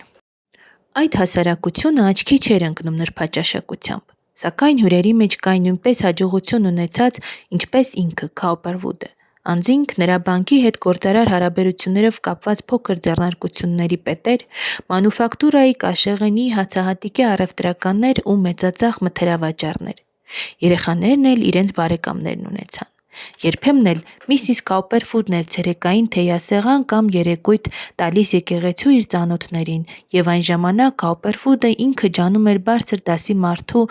Այդ հասարակությունը աչքի չէր ընկնում նրբաճաշակությամբ, սակայն հյուրերի մեջ կային նույնպես հաջողություն ունեցած, ինչպես ինքը Կաուպերվուդը։ Անձինք նրա բանկի հետ գործարար հարաբերություններով կապված փոքր ձեռնարկությունների պետեր, մանուֆակտուրայի, կաշեղենի, հացահատիկի առևտրականներ ու մեծածախ մթերավաճառներ։ Երեխաներն էլ իրենց բարեկամներն ունեցան։ Երբեմն էլ Միսիս Կաուպերվուդն էր ցերեկային թեյասեղան կամ երեկույթ տալիս եկեղեցու իր ծանոթներին, եւ այն ժամանակ Կաուպերվուդը ինքը ջանում էր բարձր դասի մարդու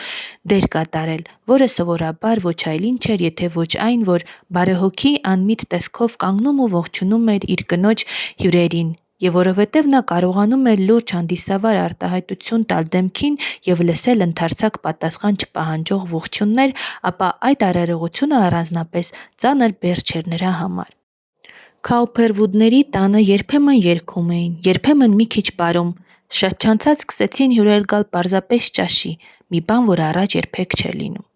դեր կատարել, որը սովորաբար ոչ այլ ինչ էր, եթե ոչ այն, որ բարեհոգի անմիտ տեսքով կանգնում ու ողջունում էր իր կնոջ հյուրերին, եւ որովհետեւ նա կարողանում էր լուրջ հանդիսավար արտահայտություն տալ դեմքին եւ լսել ընդարձակ պատասխան չպահանջող ողջույններ, ապա այդ արարողությունը առանձնապես ծանր բերդ չէր նրա համար։ Կաուպերվուդների տանը երբեմն երգում էին, երբեմն մի քիչ պարում։ Շրջանցած սկսեցին հյուրեր գալ պարզապես ճաշի, մի բան, որ առաջ երբեք չէր լինում։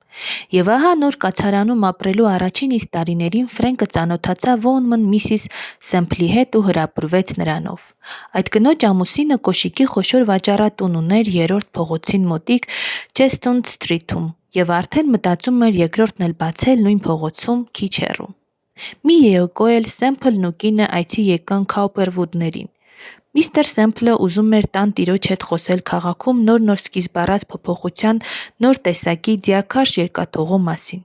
Եվ ահա նոր կացարանում ապրելու առաջին իսկ տարիներին Ֆրենկը ծանոթացավ Ոունման Միսիս Սեմփլի հետ ու հրապուրվեց նրանով։ Այդ կնոջ ամուսինը կոշիկի խոշոր վաճառատուն ուներ 3-րդ փողոցին մոտիկ Չեսթունդ Սթրիթում եւ արդեն մտածում էր երկրորդն էլ բացել նույն փողոցում քիչ հեռու։ Մի երեկո էլ Սեմփլն ու կինը այցի եկան Կաուպերվուդներին։ Միստր Սեմփլը ուզում էր տան տիրոջ հետ խոսել քաղաքում նոր սկիզբ առած փոփոխության, նոր տեսակի ձիաքարշ երկաթուղու մասին։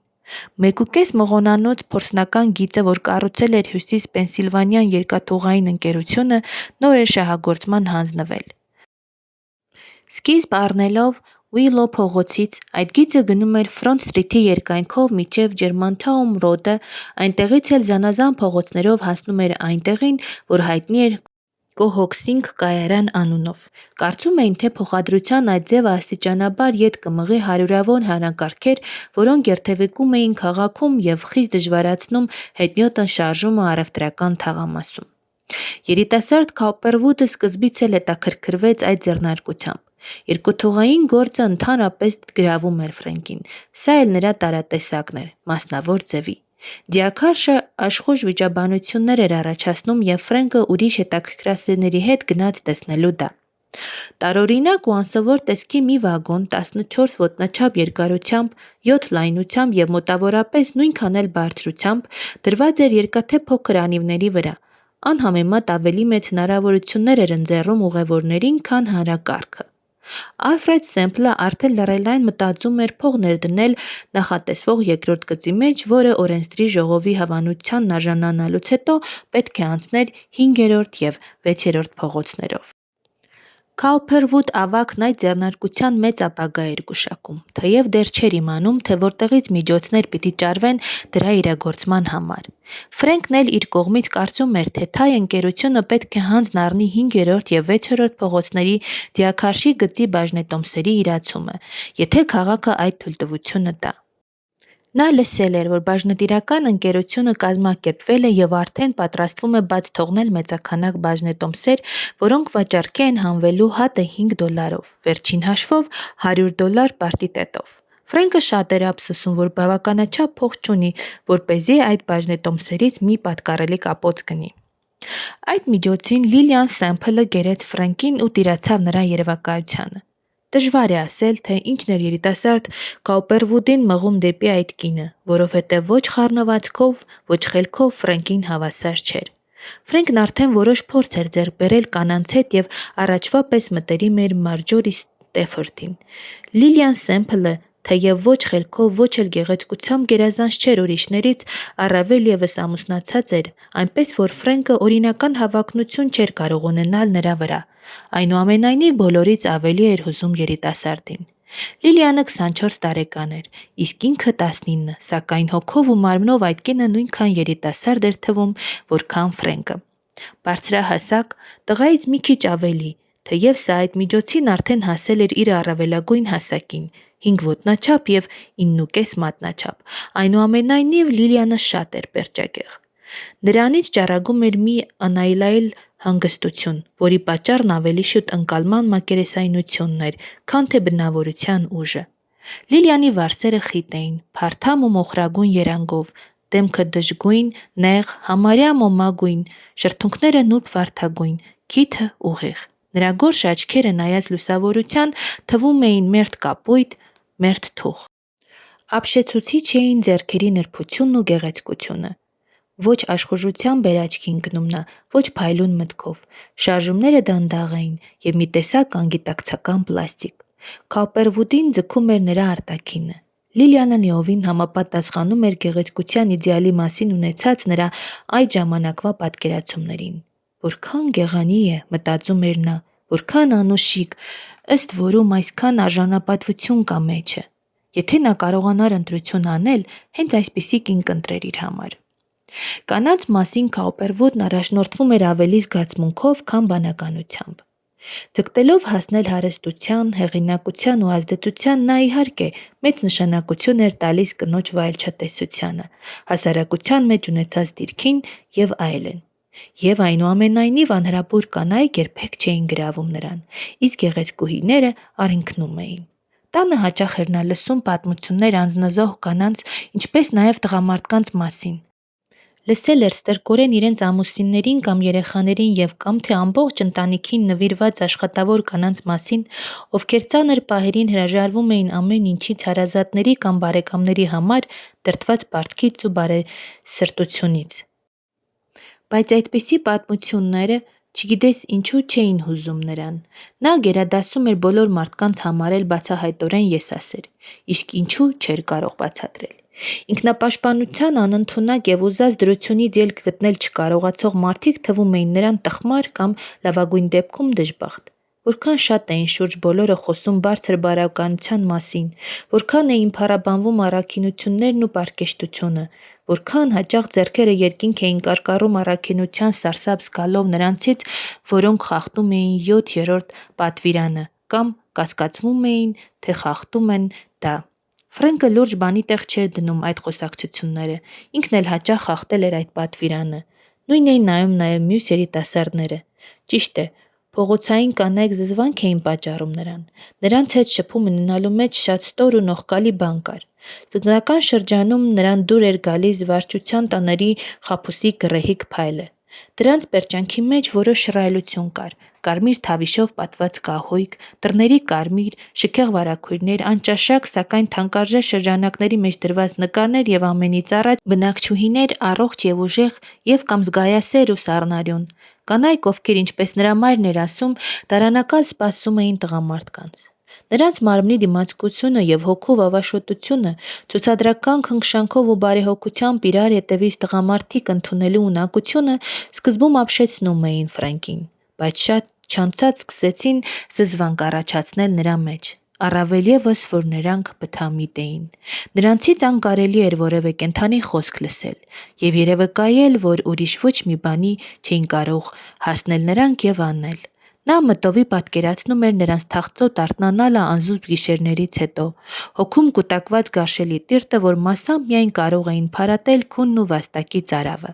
1.5 մղոնանոց փորձնական գիծը, որ կառուցել էր Հյուսիս Պենսիլվանյան երկաթուղային ընկերությունը, նոր էր շահագործման հանձնվել։ Սկիզբ առնելով Ուիլո փողոցից, այդ գիծը գնում էր Ֆրոնտ Սթրիթի երկայնքով մինչև Ջերմանթաուն Ռոդը, այնտեղից էլ զանազան փողոցներով հասնում էր այնտեղին, որ հայտնի էր Կոհոքսինգ կայարան անունով։ Կարծում էին, թե փոխադրության այդ ձևը աստիճանաբար ետ կմղի հարյուրավոր հանրակարգեր, որոնք երթևեկում էին քաղաքում և խիստ դժվարացնում հետիոտն շարժումը առևտրական թաղամասում։ Երիտասարդ Քոուպերվուդը սկզբից էլ հետաքրքրվեց այդ ձեռնարկությամբ։ Երկաթուղային գործը ընդհանրապես գրավում էր Ֆրենկին, սա էլ նրա տարատեսակն էր, մասնավոր ձևի։ Ձիաքարշը աշխույժ վիճաբանություններ էր առաջացնում և Ֆրենկը ուրիշ հետաքրքրասերների հետ գնաց տեսնելու դա։ Տարօրինակ ու անսովոր տեսքի մի վագոն 14 ոտնաչափ երկարությամբ, 7 լայնությամբ և մոտավորապես նույնքան էլ բարձրությամբ դրված էր երկաթե փոքր անիվների վրա, անհամեմատ ավելի մեծ հնարավորություններ էր ընձեռում ուղևորներին, քան հանրակարգը։ Ալֆրեդ Սեմփլը արդեն լռելային մտածում էր փող ներդնել նախատեսվող երկրորդ գծի մեջ, որը օրենսդրի ժողովի հավանությանն արժանանալուց հետո պետք է անցներ 5-րդ և 6-րդ փողոցներով։ Քոուպերվուդ ավագն այդ ձեռնարկության մեծ ապագա էր գուշակում, թեև դեռ չէր իմանում, թե որտեղից միջոցներ պիտի ճարվեն դրա իրագործման համար։ Ֆրենկն էլ իր կողմից կարծում էր, թե թայ ընկերությունը պետք է հանձն առնի 5-րդ և 6-րդ փողոցների ձիաքարշի գծի բաժնետոմսերի իրացումը, եթե քաղաքը այդ թույլտվությունը տա։ Նա լսել էր, որ բաժնետիրական ընկերությունը կազմակերպվել է և արդեն պատրաստվում է բաց թողնել մեծաքանակ բաժնետոմսեր, որոնք վաճառքի են հանվելու հատը $5, վերջին հաշվով $100 պարտիտետով։ Ֆրենկը շատ էր ափսոսում, որ բավականաչափ փող չունի, որպեսզի այդ բաժնետոմսերից մի պատկառելի կապոց գնի։ Այդ միջոցին Լիլիան Սեմփլը գերեց Ֆրենկին ու տիրացավ նրա երևակայությանը։ Դժվար է ասել, թե ինչն էր երիտասարդ Քոուպերվուդին մղում դեպի այդ կինը, որովհետև ոչ խառնվածքով, ոչ խելքով Ֆրենկին հավասար չէր։ Ֆրենկն արդեն որոշ փորձ էր ձեռք բերել կանանց հետ և առաջվա պես մտերիմ էր Մարջորի Սթեֆորդին։ Լիլիան Սեմփլը, թեև ոչ խելքով, ոչ էլ գեղեցկությամբ գերազանց չէր ուրիշներից, առավել ևս ամուսնացած էր, այնպես որ Ֆրենկը օրինական հավակնություն չէր կարող ունենալ նրա վրա։ Այնուամենայնիվ բոլորից ավելի էր հուզում երիտասարդին։ Լիլիանը 24 տարեկան էր, իսկ ինքը 19, սակայն հոգով ու մարմնով այդ կինը նույնքան երիտասարդ էր թվում, որքան Ֆրենկը։ Բարձրահասակ, տղայից մի քիչ ավելի, թեև սա այդ միջոցին արդեն հասել էր իր առավելագույն հասակին՝ 5 ոտնաչափ և 9.5 մատնաչափ, այնուամենայնիվ Լիլիանը շատ էր պերճագեղ։ Նրանից ճառագում էր մի անայլայլ հանգստություն, որի պատճառն ավելի շուտ ընկալման մակերեսայնությունն էր, քան թե բնավորության ուժը։ Լիլիանի վարսերը խիտ էին, փարթամ ու մոխրագույն երանգով, դեմքը դժգույն, նեղ, համարյա մոմագույն, շրթունքները նուրբ վարդագույն, քիթը ուղիղ։ Նրա գորշ աչքերը, նայած լուսավորության, թվում էին մերթ կապույտ, մերթ թուխ։ Ապշեցուցիչ էին ձեռքերի նրբությունն ու գեղեցկությունը։ Ոչ աշխուժությամբ էր աչքի ընկնում նա, ոչ փայլուն մտքով։ Շարժումները դանդաղ էին և մի տեսակ անգիտակցական պլաստիկ։ Քոուպերվուդին ձգում էր նրա արտաքինը։ Լիլիանը լիովին համապատասխանում էր գեղեցկության իդեալի մասին ունեցած նրա այդ ժամանակվա պատկերացումներին։ Որքան գեղանի է, մտածում էր նա, որքան անուշիկ, ըստ որում այսքան արժանապատվություն կա մեջը։ Եթե նա կարողանար ընտրություն անել, հենց այսպիսի կին կընտրեր իր համար։ Կանանց մասին Քոուպերվուդն առաջնորդվում էր ավելի զգացմունքով, քան բանականությամբ։ Ձգտելով հասնել հարստության, հեղինակության ու ազդեցության, նա իհարկե մեծ նշանակություն էր տալիս կնոջ վայելչատեսությանը, հասարակության մեջ ունեցած դիրքին և այլն։ Եվ այնուամենայնիվ անհրապույր կանայք երբեք չէին գրավում նրան, իսկ գեղեցկուհիները առինքնում էին։ Տանը հաճախ էր նա լսում պատմություններ անձնազոհ կանանց, ինչպես նաև տղամարդկանց մասին։ Լսել էր ստրկորեն իրենց ամուսիններին կամ երեխաներին և կամ թե ամբողջ ընտանիքին նվիրված աշխատավոր կանանց մասին, ովքեր ծանր պահերին հրաժարվում էին ամեն ինչից հարազատների կամ բարեկամների համար, դրդված պարտքից ու բարեսրտությունից։ Բայց այդպիսի պատմությունները, Չգիտես ինչու չէին հուզում նրան։ Նա գերադասում էր բոլոր մարդկանց համարել բացահայտորեն եսասեր, իսկ ինչու չէր կարող բացատրել։ Ինքնապաշտպանության անընդունակ եւ ուզած դրությունից ելք գտնել չկարողացող մարդիկ թվում էին նրան տխմար կամ լավագույն դեպքում դժբախտ։ Որքան շատ էին շուրջ բոլորը խոսում բարձր բարոյականության մասին, որքան էին փառաբանվում առաքինություններն ու պարկեշտությունը, որքան հաճախ ձեռքերը երկինք էին կարկառում առաքինության սարսափ զգալով նրանցից, որոնք խախտում էին 7-րդ պատվիրանը կամ կասկածվում էին, թե խախտում են դա։ Ֆրենկը լուրջ բանի տեղ չէր դնում այդ խոսակցությունները, ինքն էլ հաճախ խախտել էր այդ պատվիրանը։ Նույն էին նայում նաև մյուս երիտասարդները։ Ճիշտ է, փողոցային կանայք զզվանք էին պատճառում նրան։ Նրանց հետ շփում ունենալու մեջ շատ ստոր ու նողկալի բան կար։ Ծննդական շրջանում նրան դուր էր գալիս վարչության տների խաբուսի գռեհիկ փայլը։ Դրանց պերճանքի մեջ որոշ շռայլություն կար։ Կարմիր թավիշով պատված կահույք, դռների կարմիր, շքեղ վարագույրներ, անճաշակ, սակայն թանկարժեք շրջանակների մեջ դրված նկարներ եւ ամենից առաջ բնակչուհիներ առողջ եւ ուժեղ եւ կամ զգայասեր ու սառնարյուն։ Կանայք, ովքեր ինչպես նրա մայրն էր ասում, տարանակալ սպասում էին տղամարդկանց։ Նրանց մարմնի դիմացկությունը եւ հոգու վավաշոտությունը, ցուցադրական քնքշանքով ու բարեհոգությամբ իրար հետևից տղամարդիկ ընդունելու ունակությունը սկզբում ապշեցնում էին Ֆրենկին, բայց շատ չանցած սկսեցին զզվանք առաջացնել նրա մեջ։ Առավել ևս, որ նրանք բթամիտ էին։ Նրանցից անկարելի էր որևէ կենդանի խոսք լսել եւ երևակայել, որ ուրիշ ոչ մի բանի չէին կարող հասնել նրանք եւ անել։ Նա մտովի պատկերացնում էր նրանց թախծոտ արթնանալը անզուսպ գիշերներից հետո, հոգում կուտակված գարշելի տիրտը, որ մասամբ միայն կարող էին փարատել քունն ու վաստակի ծարավը։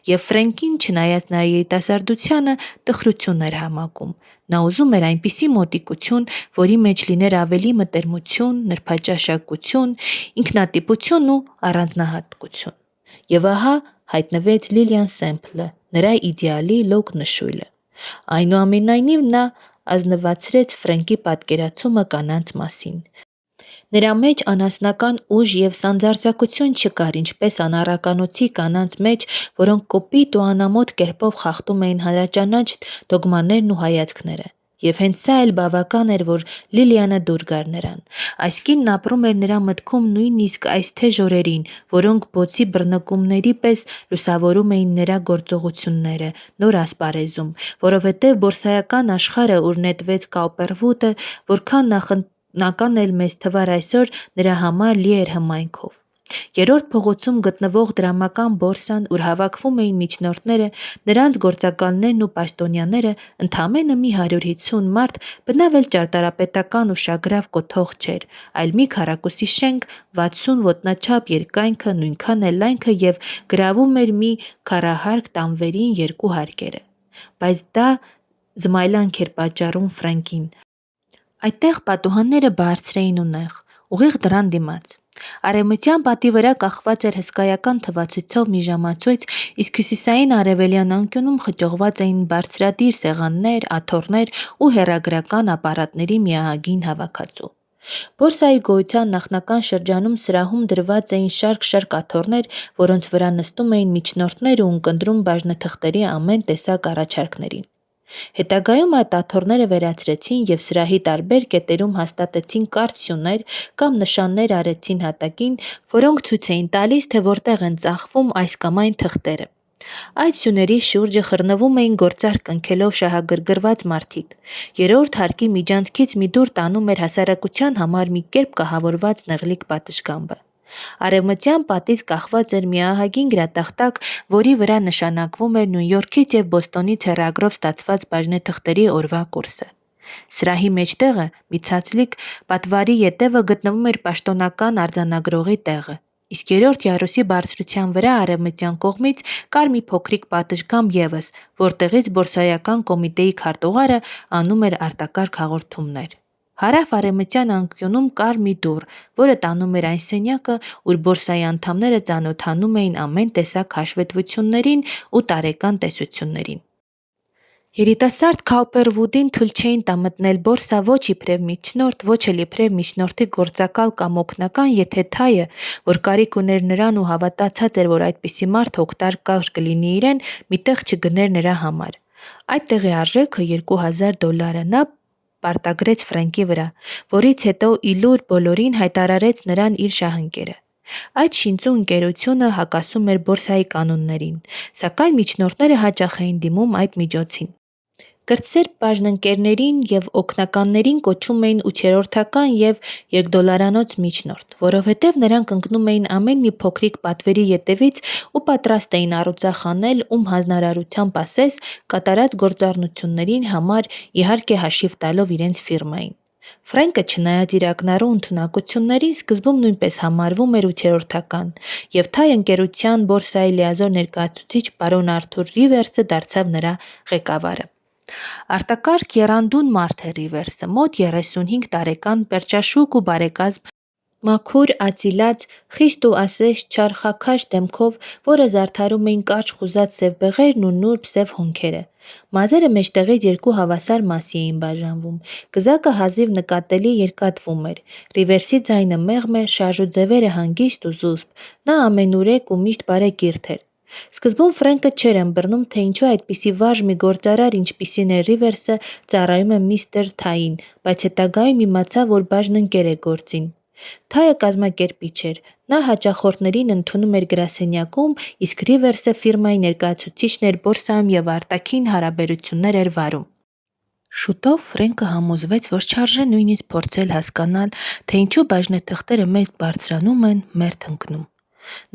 Եվ Ֆրենկին, չնայած նրա երիտասարդությանը, տխրություն էր համակում։ Նա ուզում էր այնպիսի մոտիկություն, որի մեջ լիներ ավելի մտերմություն, նրբաճաշակություն, ինքնատիպություն ու առանձնահատկություն։ Եվ ահա հայտնվեց Լիլիան Սեմփլը, նրա իդեալի լոկ նշույլը։ Այնուամենայնիվ նա ազնվացրեց Ֆրենկի պատկերացումը կանանց մասին։ Նրա մեջ անասնական ուժ եւ սանձարձակություն չկար, ինչպես անառականոցի կանանց մեջ, որոնք կոպիտ ու անամոթ կերպով խախտում էին հանրաճանաչ դոգմաներն ու հայացքները։ Եվ հենց սա էլ բավական էր, որ Լիլիանը դուր գար նրան։ Այս կինն ապրում էր նրա մտքում նույնիսկ այս թեժ օրերին, որոնք բոցի բռնկումների պես լուսավորում էին նրա գործողությունները նոր ասպարեզում, որովհետև բորսայական աշխարհը, ուր նետվեց Կաուպերվուդը, որքան նախնական էլ մեծ թվար այսօր, նրա համար լի էր հմայքով։ Երրորդ փողոցում գտնվող դրամական բորսան, ուր հավաքվում էին միջնորդները, նրանց գործակալներն ու պաշտոնյաները, ընդամենը մի 150 մարդ, բնավ էլ ճարտարապետական ուշագրավ կոթող չէր, այլ մի քառակուսի շենք, 60 ոտնաչափ երկայնքը, նույնքան էլ լայնքը եւ գրավում էր մի քառահարկ տանվերին երկու հարկերը։ Բայց դա զմայլանք էր պատճառում Ֆրենկին։ Այդտեղ պատուհանները բարձր էին ու նեղ, ուղիղ դռան դիմաց։ Արևմտյան պատի վրա կախված էր հսկայական թվացույցով մի ժամացույց, իսկ հյուսիսային արևելյան անկյունում խճողված էին բարձրադիր սեղաններ, աթոռներ ու հեռագրական ապարատների միահագին հավաքածու։ Բորսայի գոյության նախնական շրջանում սրահում դրված էին շարք-շարք աթոռներ, որոնց վրա նստում էին միջնորդներ ու ունկնդրում բաժնեթղթերի ամեն տեսակ առաջարկներին։ Հետագայում այդ աթոռները վերացրեցին եւ սրահի տարբեր կետերում հաստատեցին կարճ սյուներ կամ նշաններ արեցին հատակին, որոնք ցույց էին տալիս, թե որտեղ են ծախվում այս կամ այն թղթերը։ Այդ սյուների շուրջը խռնվում էին գործարք կնքելով շահագրգռված մարդիկ։ Երրորդ հարկի միջանցքից մի դուր տանում էր հասարակության համար մի կերպ կահավորված նեղլիկ պատշգամբը։ Արևմտյան պատից կախված էր մի ահագին գրատախտակ, որի վրա նշանակվում էր Նյու Յորքից եւ Բոստոնից հեռագրով ստացված բաժնեթղթերի օրվա կուրսը։ Սրահի մեջտեղը, մի ցածլիկ պատվարի ետևը գտնվում էր պաշտոնական արձանագրողի տեղը, իսկ երրորդ յարուսի բարձրության վրա արևմտյան կողմից կար մի փոքրիկ պատշգամբ ևս, որտեղից բորսայական կոմիտեի քարտուղարը անում էր արտակարգ հաղորդումներ։ Հարավ-արևմտյան անկյունում կար մի դուռ, որը տանում էր այն սենյակը, ուր բորսայի անդամները ծանոթանում էին ամեն տեսակ հաշվետվություններին ու տարեկան տեսություններին։ Երիտասարդ Քաուպերվուդին թույլ չէին տա մտնել բորսա ոչ իբրև միջնորդ, ոչ էլ իբրև միջնորդի գործակալ կամ օգնական, եթե թայը, որ կարիք ուներ նրան ու հավատացած էր, որ այդպիսի մարդ օգտակար կլինի իրեն, մի տեղ չգներ նրա համար։ Այդ տեղի արժեքը $2000 նա պարտագրեց Ֆրենկի վրա, որից հետո իլուր բոլորին հայտարարեց նրան իր շահընկերը։ Այդ շինծու ընկերությունը հակասում էր բորսայի կանոններին, սակայն միջնորդները հաճախ էին դիմում այդ միջոցին։ Կրտսեր բաժնընկերներին և օգնականներին կոչում էին ութերորդական և երկդոլարանոց միջնորդ, որովհետև նրանք ընկնում էին ամեն մի փոքրիկ պատվերի ետևից ու պատրաստ էին առուծախ անել, ում հանրարարությամբ ասես, կատարած գործառնություններին համար իհարկե հաշիվ տալով իրենց ֆիրմային։ Ֆրենկը, չնայած իր ակնառու ընդունակություններին, սկզբում նույնպես համարվում էր ութերորդական, և Թայ ընկերության բորսայի լիազոր ներկայացուցիչ պարոն Արթուր Ռիվերսը դարձավ նրա ղեկավարը։ Արտակարգ եռանդուն մարդ է Ռիվերսը, մոտ 35 տարեկան, պերճաշուք ու բարեկազմ, մաքուր, ածիլած, խիստ ու ասես չարխաքաշ դեմքով, որը զարդարում էին կարճ խուզած սև բեղերն ու նուրբ սև հոնքերը։ Մազերը մեջտեղից երկու հավասար մասի էին բաժանվում, կզակը հազիվ նկատելի երկատվում էր, Ռիվերսի ձայնը մեղմ էր, շարժուձևերը հանգիստ ու զուսպ, նա ամենուրեք ու միշտ բարեկիրթ էր։ Սկզբում Ֆրենկը չէր ըմբռնում, թե ինչու այդպիսի վարժ մի գործարար, ինչպիսին է Ռիվերսը, ծառայում է միստր Թային, բայց հետագայում իմացավ, որ բաժնընկեր է գործին։ Թայը կազմակերպիչ էր, նա հաճախորդներին ընդունում էր գրասենյակում, իսկ Ռիվերսը ֆիրմայի ներկայացուցիչն էր բորսայում և արտաքին հարաբերություններ էր վարում։ Շուտով Ֆրենկը համոզվեց, որ չարժե նույնիսկ փորձել հասկանալ, թե ինչու բաժնեթղթերը մեծ բարձրանում են, մերթ ընկնում։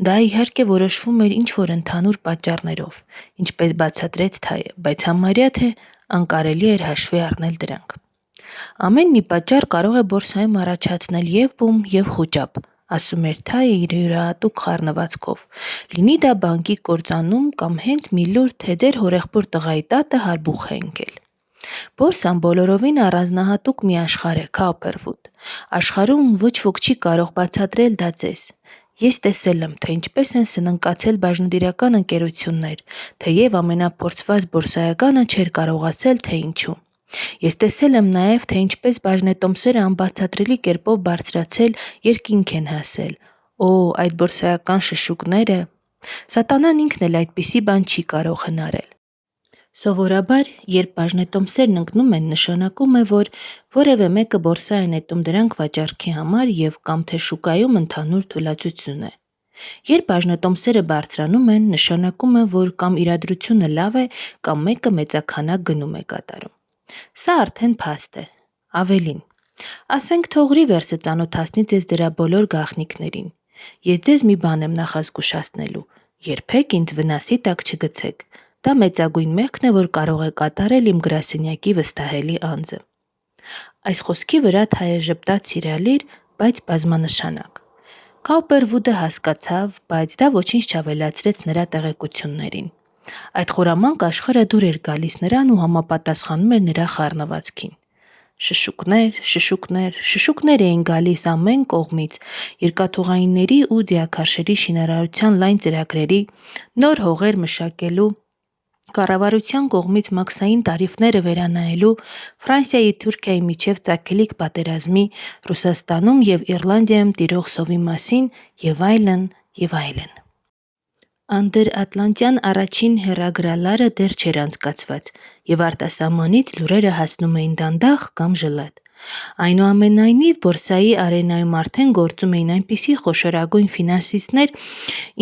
Դա իհարկե որոշվում էր ինչ-որ ընդհանուր պատճառներով, ինչպես բացատրեց Թայը, բայց համարյա թե անկարելի էր հաշվի առնել դրանք։ Ամեն մի պատճառ կարող է բորսայում առաջացնել և բում, և խուճապ, ասում էր Թայը իր յուրահատուկ խառնվածքով, լինի դա բանկի կործանում կամ հենց մի լուր, թե ձեր հորեղբոր տղայի տատը հարբուխ է ընկել։ Բորսան բոլորովին առանձնահատուկ մի աշխարհ է, Քաուպերվուդ։ Աշխարհում ոչ ոք չի կարող բացատրել դա ձեզ։ Ես տեսել եմ, թե ինչպես են սննկացել բաժնետիրական ընկերություններ, թեև ամենափորձված բորսայականը չէր կարող ասել, թե ինչու։ Ես տեսել եմ նաև, թե ինչպես բաժնետոմսերը անբացատրելի կերպով բարձրացել երկինք են հասել։ Օ, այդ բորսայական շշուկները… Սատանան ինքն էլ այդպիսի բան չի կարող հնարել։ Սովորաբար, երբ բաժնետոմսերն ընկնում են, նշանակում է, որ որևէ մեկը բորսա է նետում դրանք վաճառքի համար և կամ թե շուկայում ընդհանուր թուլացություն է։ Երբ բաժնետոմսերը բարձրանում են, նշանակում է, որ կամ իրադրությունը լավ է, կամ մեկը մեծաքանակ գնում է կատարում։ Սա արդեն փաստ է։ Ավելին, ասենք թող Ռիվերսը ծանոթացնի ձեզ դրա բոլոր գաղտնիքներին։ Ես ձեզ մի բան եմ նախազգուշացնելու. երբեք ինձ վնասի տակ չգցեք։ Դա մեծագույն մեղքն է, որ կարող է կատարել իմ գրասենյակի վստահելի անձը։ Այս խոսքի վրա Թայը ժպտաց սիրալիր, բայց բազմանշանակ։ Քաուպերվուդը հասկացավ, բայց դա ոչինչ չավելացրեց նրա տեղեկություններին։ Այդ խորամանկ աշխարհը դուր էր գալիս նրան ու համապատասխանում էր նրա խառնվածքին։ Շշուկներ, շշուկներ, շշուկներ էին գալիս ամեն կողմից, երկաթուղայինների ու ձիաքարշերի շինարարության լայն ծրագրերի, նոր հողեր մշակելու, կառավարության կողմից մաքսային տարիֆները վերանայելու, Ֆրանսիայի Թուրքիայի միջև ծագելիք պատերազմի, Ռուսաստանում և Իռլանդիայում տիրող սովի մասին և այլն, և այլն։ Անդրատլանտյան առաջին հեռագրալարը դեռ չէր անցկացված, և արտասահմանից լուրերը հասնում էին դանդաղ կամ ժլատ։ Այնուամենայնիվ, բորսայի արենայում արդեն գործում էին այնպիսի խոշորագույն ֆինանսիստներ,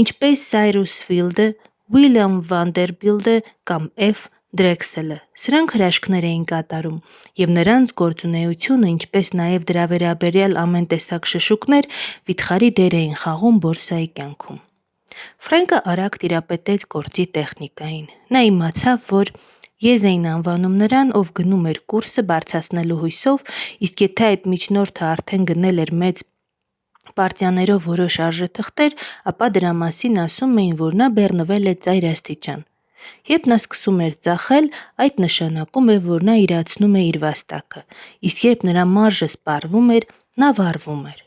ինչպես Սայրուս Ֆիլդը, Ուիլյամ Վանդերբիլտը կամ Էֆ. Դրեքսելը։ Սրանք հրաշքներ էին կատարում, և նրանց գործունեությունը, ինչպես նաև դրա վերաբերյալ ամեն տեսակ շշուկներ, վիթխարի դեր էին խաղում բորսայի կյանքում։ Ֆրենկը արագ տիրապետեց գործի տեխնիկային։ Նա իմացավ, որ Եզ էին անվանում նրան, ով գնում էր կուրսը բարձրացնելու հույսով, իսկ եթե այդ միջնորդը արդեն գնել էր մեծ պարտիաներով որոշ արժեթղթեր, ապա դրա մասին ասում էին, որ նա բեռնվել է ծայր աստիճան։ Երբ նա սկսում էր ծախել, այդ նշանակում էր, որ նա իրացնում է իր վաստակը, իսկ երբ նրա մարժը սպառվում էր, նա վառվում էր։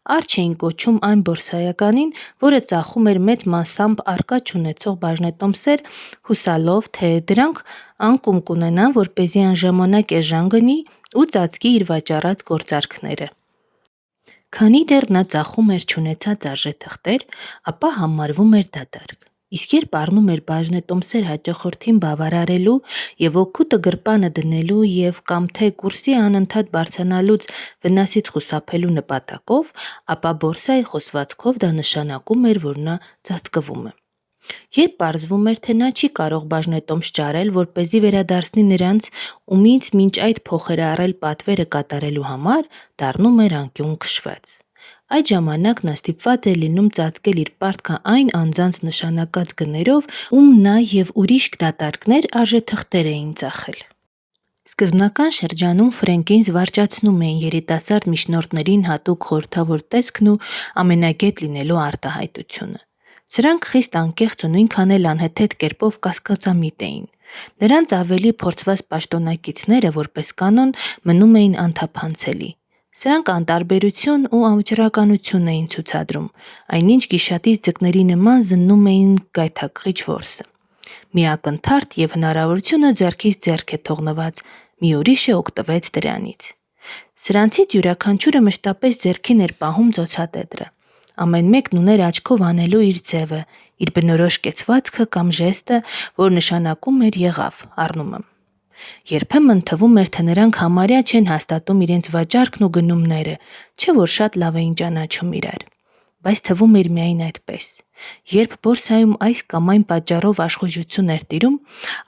Արջ էին կոչում այն բորսայականին, որը ծախում էր մեծ մասամբ առկա չունեցող բաժնետոմսեր, հուսալով, թե դրանք անկում կունենան, որպեսզի անժամանակ էժան գնի ու ծածկի իր վաճառած գործարքները։ Քանի դեռ նա ծախում էր չունեցած արժեթղթեր, ապա համարվում էր դատարկ։ Իսկ երբ առնում էր բաժնետոմսեր հաճախորդին բավարարելու եւ օգուտը գրպանը դնելու եւ կամ թե կուրսի անընդհատ բարձրանալուց վնասից խուսափելու նպատակով, ապա բորսայի խոսվածքով դա նշանակում էր, որ նա ծածկվում է։ Երբ պարզվում էր, թե նա չի կարող բաժնետոմս ճարել, որպեսզի վերադարձնի նրանց, ումից մինչ այդ փոխեր է առել պատվերը կատարելու համար, դառնում էր անկյուն քշված։ Այդ ժամանակ նա ստիպված էր լինում ծածկել իր պարտքը այն անձանց նշանակած գներով, ում նա եւ ուրիշ դատարկներ արժեթղթեր էին ծախել։ Սկզբնական շրջանում Ֆրենկին զվարճացնում էին երիտասարդ միջնորդներին հատուկ խորհրդավոր տեսքն ու ամենագետ լինելու արտահայտությունը։ Սրանք խիստ անկեղծ ու նույնքան էլ անհեթեթ կերպով կասկածամիտ էին։ Նրանց ավելի փորձված պաշտոնակիցները, որպես կանոն, մնում էին անթափանցելի։ Սրանք անտարբերություն ու անվճռականություն էին ցուցադրում, այնինչ գիշատից ձկների նման զննում էին գայթակղիչ որսը։ Մի ակնթարթ եւ հնարավորությունը ձեռքից ձեռք է թողնված, մի ուրիշը օգտվեց դրանից։ Սրանցից յուրաքանչյուրը մշտապես ձեռքին էր պահում ծոցատետրը։ Ամեն մեկն ուներ աչքով անելու իր ձևը, իր բնորոշ կեցվածքը կամ ժեստը, որ նշանակում էր եղավ, առնում եմ։ Երբեմն թվում էր, թե նրանք համարյա չեն հաստատում իրենց վաճառքն ու գնումները, չէ որ շատ լավ էին ճանաչում իրար։ Բայց թվում էր միայն այդպես։ Երբ բորսայում այս կամ այն պատճառով աշխուժություն էր տիրում,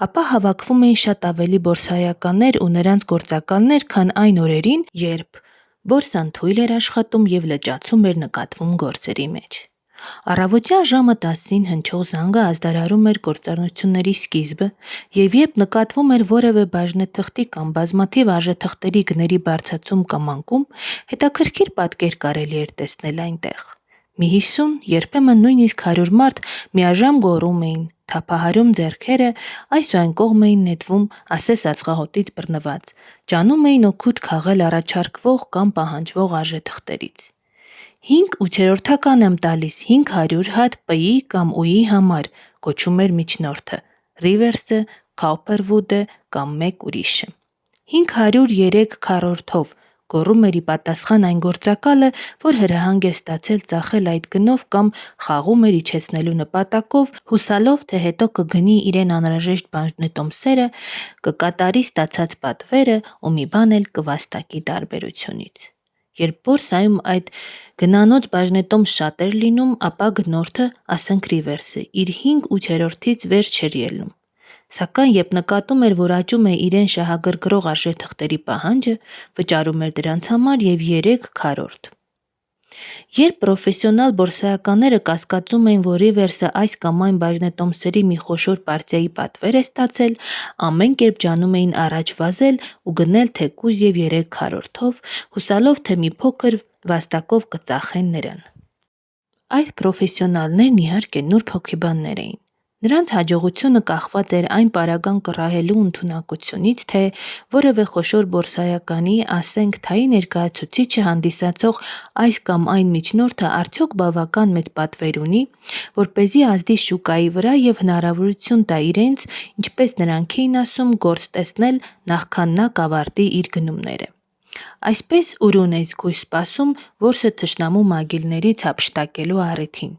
ապա հավաքվում էին շատ ավելի բորսայականներ ու նրանց գործակալներ, քան այն օրերին, երբ բորսան թույլ էր աշխատում եւ լճացում էր նկատվում գործերի մեջ։ Առավոտյան ժամը 10-ին հնչող զանգը ազդարարում էր գործառնությունների սկիզբը, եւ երբ նկատվում էր որևէ բաժնեթղթի կամ բազմաթիվ արժեթղթերի գների բարձրացում կամ անկում, հետաքրքիր պատկեր կարելի էր տեսնել այնտեղ։ Մի 50, երբեմն նույնիսկ 100 մարդ միաժամ գոռում էին, թափահարում ձեռքերը, այս ու այն կողմ էին նետվում, ասես ածխահոտից բռնված, ջանում էին օգուտ քաղել առաջարկվող կամ պահանջվող արժեթղթերից։ 5/8 եմ տալիս 500 հատ P-ի կամ U-ի համար, կոչում էր միջնորդը, Ռիվերսը, Քաուփերվուդը կամ մեկ ուրիշը։ 503 գոռում էր ի պատասխան այն գործակալը, որ հրահանգ էր ստացել ծախել այդ գնով կամ խաղում էր իջեցնելու նպատակով, հուսալով, թե հետո կգնի իրեն անհրաժեշտ բաժնետոմսերը, կկատարի ստացած պատվերը ու մի բան էլ կվաստակի տարբերությունից։ Երբ բորսայում այդ գնանոց բաժնետոմս շատ էր լինում, ապա գնորդը, ասենք Ռիվերսը, իր 5/8-ից վեր չէր ելնում։ Սակայն երբ նկատում էր, որ աճում է իրեն շահագրգռող արժեթղթերի պահանջը, վճարում էր դրանց համար եւ 3/4։ Երբ պրոֆեսիոնալ բորսայականները կասկածում էին, որ Ռիվերսը այս կամ այն բաժնետոմսերի մի խոշոր պարտիայի պատվեր է ստացել, ամեն կերպ ջանում էին առաջ վազել ու գնել թեկուզ եւ 3/4, հուսալով, թե մի փոքր վաստակով կծախեն նրան։ Այդ պրոֆեսիոնալներն իհարկե նուրբ հոգեբաններ էին։ Նրանց հաջողությունը կախված էր այն պարագան կռահելու ընդունակությունից, թե որևէ խոշոր բորսայականի, ասենք թայի ներկայացուցիչը հանդիսացող այս կամ այն միջնորդը արդյոք բավական մեծ պատվեր ունի, որպեսզի ազդի շուկայի վրա եւ հնարավորություն տա իրենց, ինչպես նրանք էին ասում, գործ տեսնել, նախքան նա կավարտի իր գնումները։ Այսպես ուրույն է զգույշ սպասում որսը թշնամու մագիլներից հափշտակելու առիթին։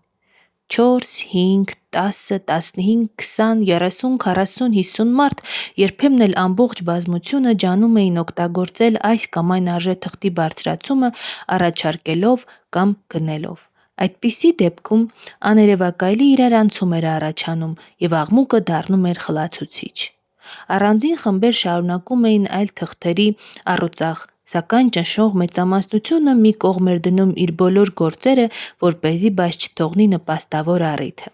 4, 5, 10, 15, 20, 30, 40, 50 մարդ, երբեմն էլ ամբողջ բազմությունը ջանում էին օգտագործել այս կամ այն արժեթղթի բարձրացումը առաջարկելով կամ գնելով։ Այդպիսի դեպքում աներևակայլի իրարանցում էր առաջանում եւ աղմուկը դառնում էր խլացուցիչ։ Առանձին խմբեր շարունակում էին այլ թղթերի առուծախ, սակայն ճնշող մեծամասնությունը մի կողմ էր դնում իր բոլոր գործերը, որպեսզի բաց չթողնի նպաստավոր առիթը։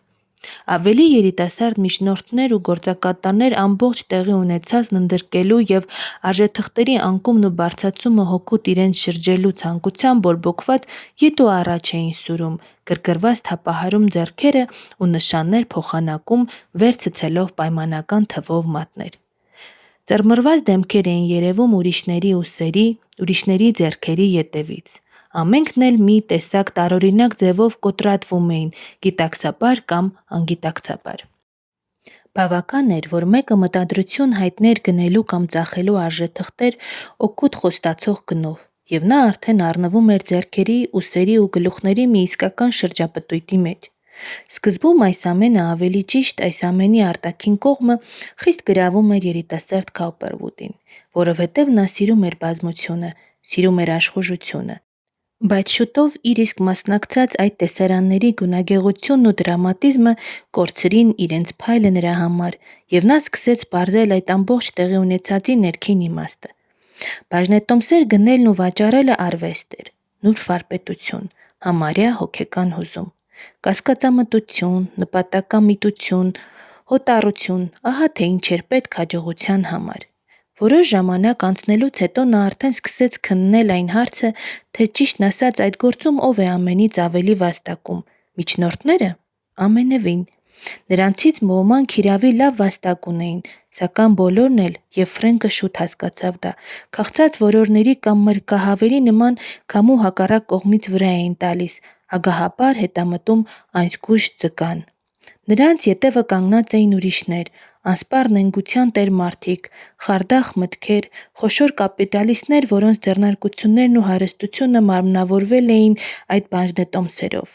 Ավելի երիտասարդ միջնորդներ ու գործակատարներ ամբողջ տեղի ունեցածն ընդգրկելու եւ արժեթղթերի անկումն ու բարձրացումը հօգուտ իրենց շրջելու ցանկությամբ բորբոքված ետ ու առաջ էին սուրում, գրգռված թափահարում ձեռքերը ու նշաններ փոխանակում, վեր ցցելով պայմանական թվով մատներ։ Ծռմռված դեմքեր էին երևում ուրիշների ուսերի, ուրիշների ձեռքերի ետևից։ Ամենքն էլ մի տեսակ տարօրինակ ձևով կոտրատվում էին, գիտակցաբար կամ անգիտակցաբար։ Բավական էր, որ մեկը մտադրություն հայտներ գնելու կամ ծախելու արժեթղթեր օգուտ խոստացող գնով, եւ նա արդեն առնվում էր ձեռքերի, ուսերի ու գլուխների մի իսկական շրջապտույտի մեջ։ Սկզբում այս ամենը, ավելի ճիշտ այս ամենի արտաքին կողմը, խիստ գրավում էր երիտասարդ Քաուպերվուդին, որովհետև նա սիրում էր բազմությունը, սիրում էր աշխուժությունը։ Բայց շուտով իր իսկ մասնակցած այդ տեսարանների գունագեղությունն ու դրամատիզմը կորցրին իրենց փայլը նրա համար, եւ նա սկսեց պարզել այդ ամբողջ տեղի ունեցածի ներքին իմաստը։ Բաժնետոմսեր գնելն ու վաճառելը արվեստ էր, նուրբ վարպետություն, համարյա հոգեկան հուզում, կասկածամտություն, նպատակամիտություն, հոտառություն, ահա թե ինչ էր պետք հաջողության համար։ Որոշ ժամանակ անցնելուց հետո նա արդեն սկսեց քննել այն հարցը, թե ճիշտն ասած այդ գործում ով է ամենից ավելի վաստակում՝ միջնորդները։ Ամենևին։ Նրանցից ոմանք հիրավի լավ վաստակ ունեին, սակայն բոլորն էլ, եւ Ֆրենկը շուտ հասկացավ դա, քաղցած որորների կամ մրգահավերի նման քամու հակառակ կողմից վրա էին տալիս, ագահաբար հետամտում անզգույշ ձկան։ Նրանց ետևը կանգնած էին ուրիշներ, անսպառ նենգության տեր մարդիկ, խարդախ մտքեր, խոշոր կապիտալիստներ, որոնց ձեռնարկություններն ու հարստությունը մարմնավորվել էին այդ բաժնետոմսերով։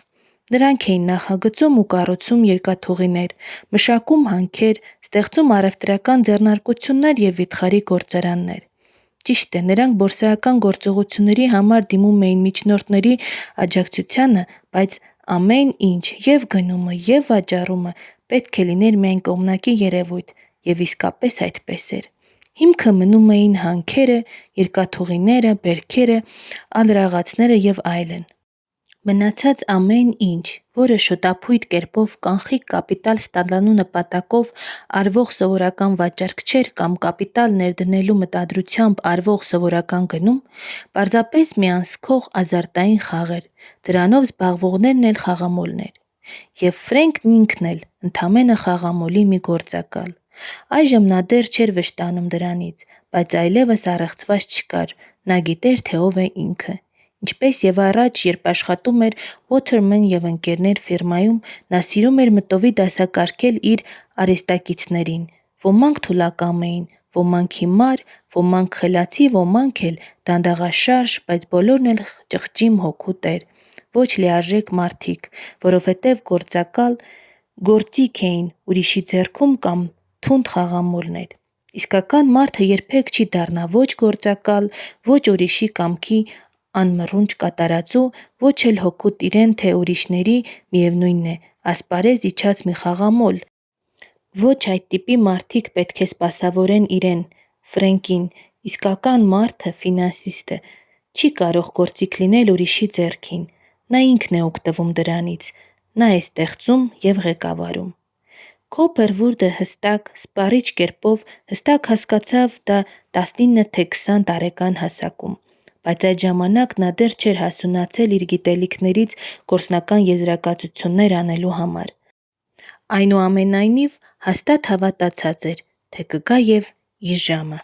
Նրանք էին նախագծում ու կառուցում երկաթուղիներ, մշակում հանքեր, ստեղծում առևտրական ձեռնարկություններ եւ վիթխարի գործարաններ։ Ճիշտ է, նրանք բորսայական գործողությունների համար դիմում էին միջնորդների աջակցությանը, բայց ամեն ինչ, եւ գնումը, եւ վաճառումը պետք է լիներ միայն կողմնակի երևույթ, եւ իսկապես այդպես էր։ Հիմքը մնում էին հանքերը, երկաթուղիները, բերքերը, ալրաղացները եւ այլն։ Մնացած ամեն ինչ, որը շոտափույթ կերպով կանխիկ կապիտալ ստանալու նպատակով արվող սովորական վաճառք չէր կամ կապիտալ ներդնելու մտադրությամբ արվող սովորական գնում, պարզապես մի անսքող ազարտային խաղ էր, դրանով զբաղվողներն էլ խաղամոլներ։ Եվ Ֆրենկն ինքն էլ ընդամենը խաղամոլի մի գործակալ։ Այժմ նա դեռ չէր վշտանում դրանից, բայց այլևս առեղծված չկար, նա գիտեր, թե ով է ինքը։ Ինչպես եւ առաջ, երբ աշխատում էր Waterman եւ ընկերներ ֆիրմայում, նա սիրում էր մտովի դասակարգել իր արհեստակիցներին։ Ոմանք թուլակամ էին, ոմանք հիմար, ոմանք խելացի, ոմանք էլ դանդաղաշարժ, բայց բոլորն էլ ճղճիմ հոգու տեր, ոչ լիարժեք մարդիկ, որովհետև գործակալ, գործիք էին ուրիշի ձեռքում կամ թունդ խաղամոլներ։ Իսկական մարդը երբեք չի դառնա ոչ գործակալ, ոչ ուրիշի կամքի անմռունչ կատարածու, ոչ էլ հօգուտ իրեն թե ուրիշների, միևնույն է, ասպարեզ իջած մի խաղամոլ։ Ոչ այդ տիպի մարդիկ պետք է սպասավորեն իրեն, Ֆրենկին, իսկական մարդը, ֆինանսիստը, չի կարող գործիք լինել ուրիշի ձեռքին, նա ինքն է օգտվում դրանից, նա է ստեղծում եւ ղեկավարում։ Քոուպերվուդը հստակ, սպառիչ կերպով հստակ հասկացավ դա 19 թե 20 տարեկան հասակում, բայց այդ ժամանակ նա դեռ չէր հասունացել իր գիտելիքներից գործնական եզրակացություններ անելու համար։ Այնուամենայնիվ, հաստատ հավատացած էր, թե կգա եւ իր ժամը։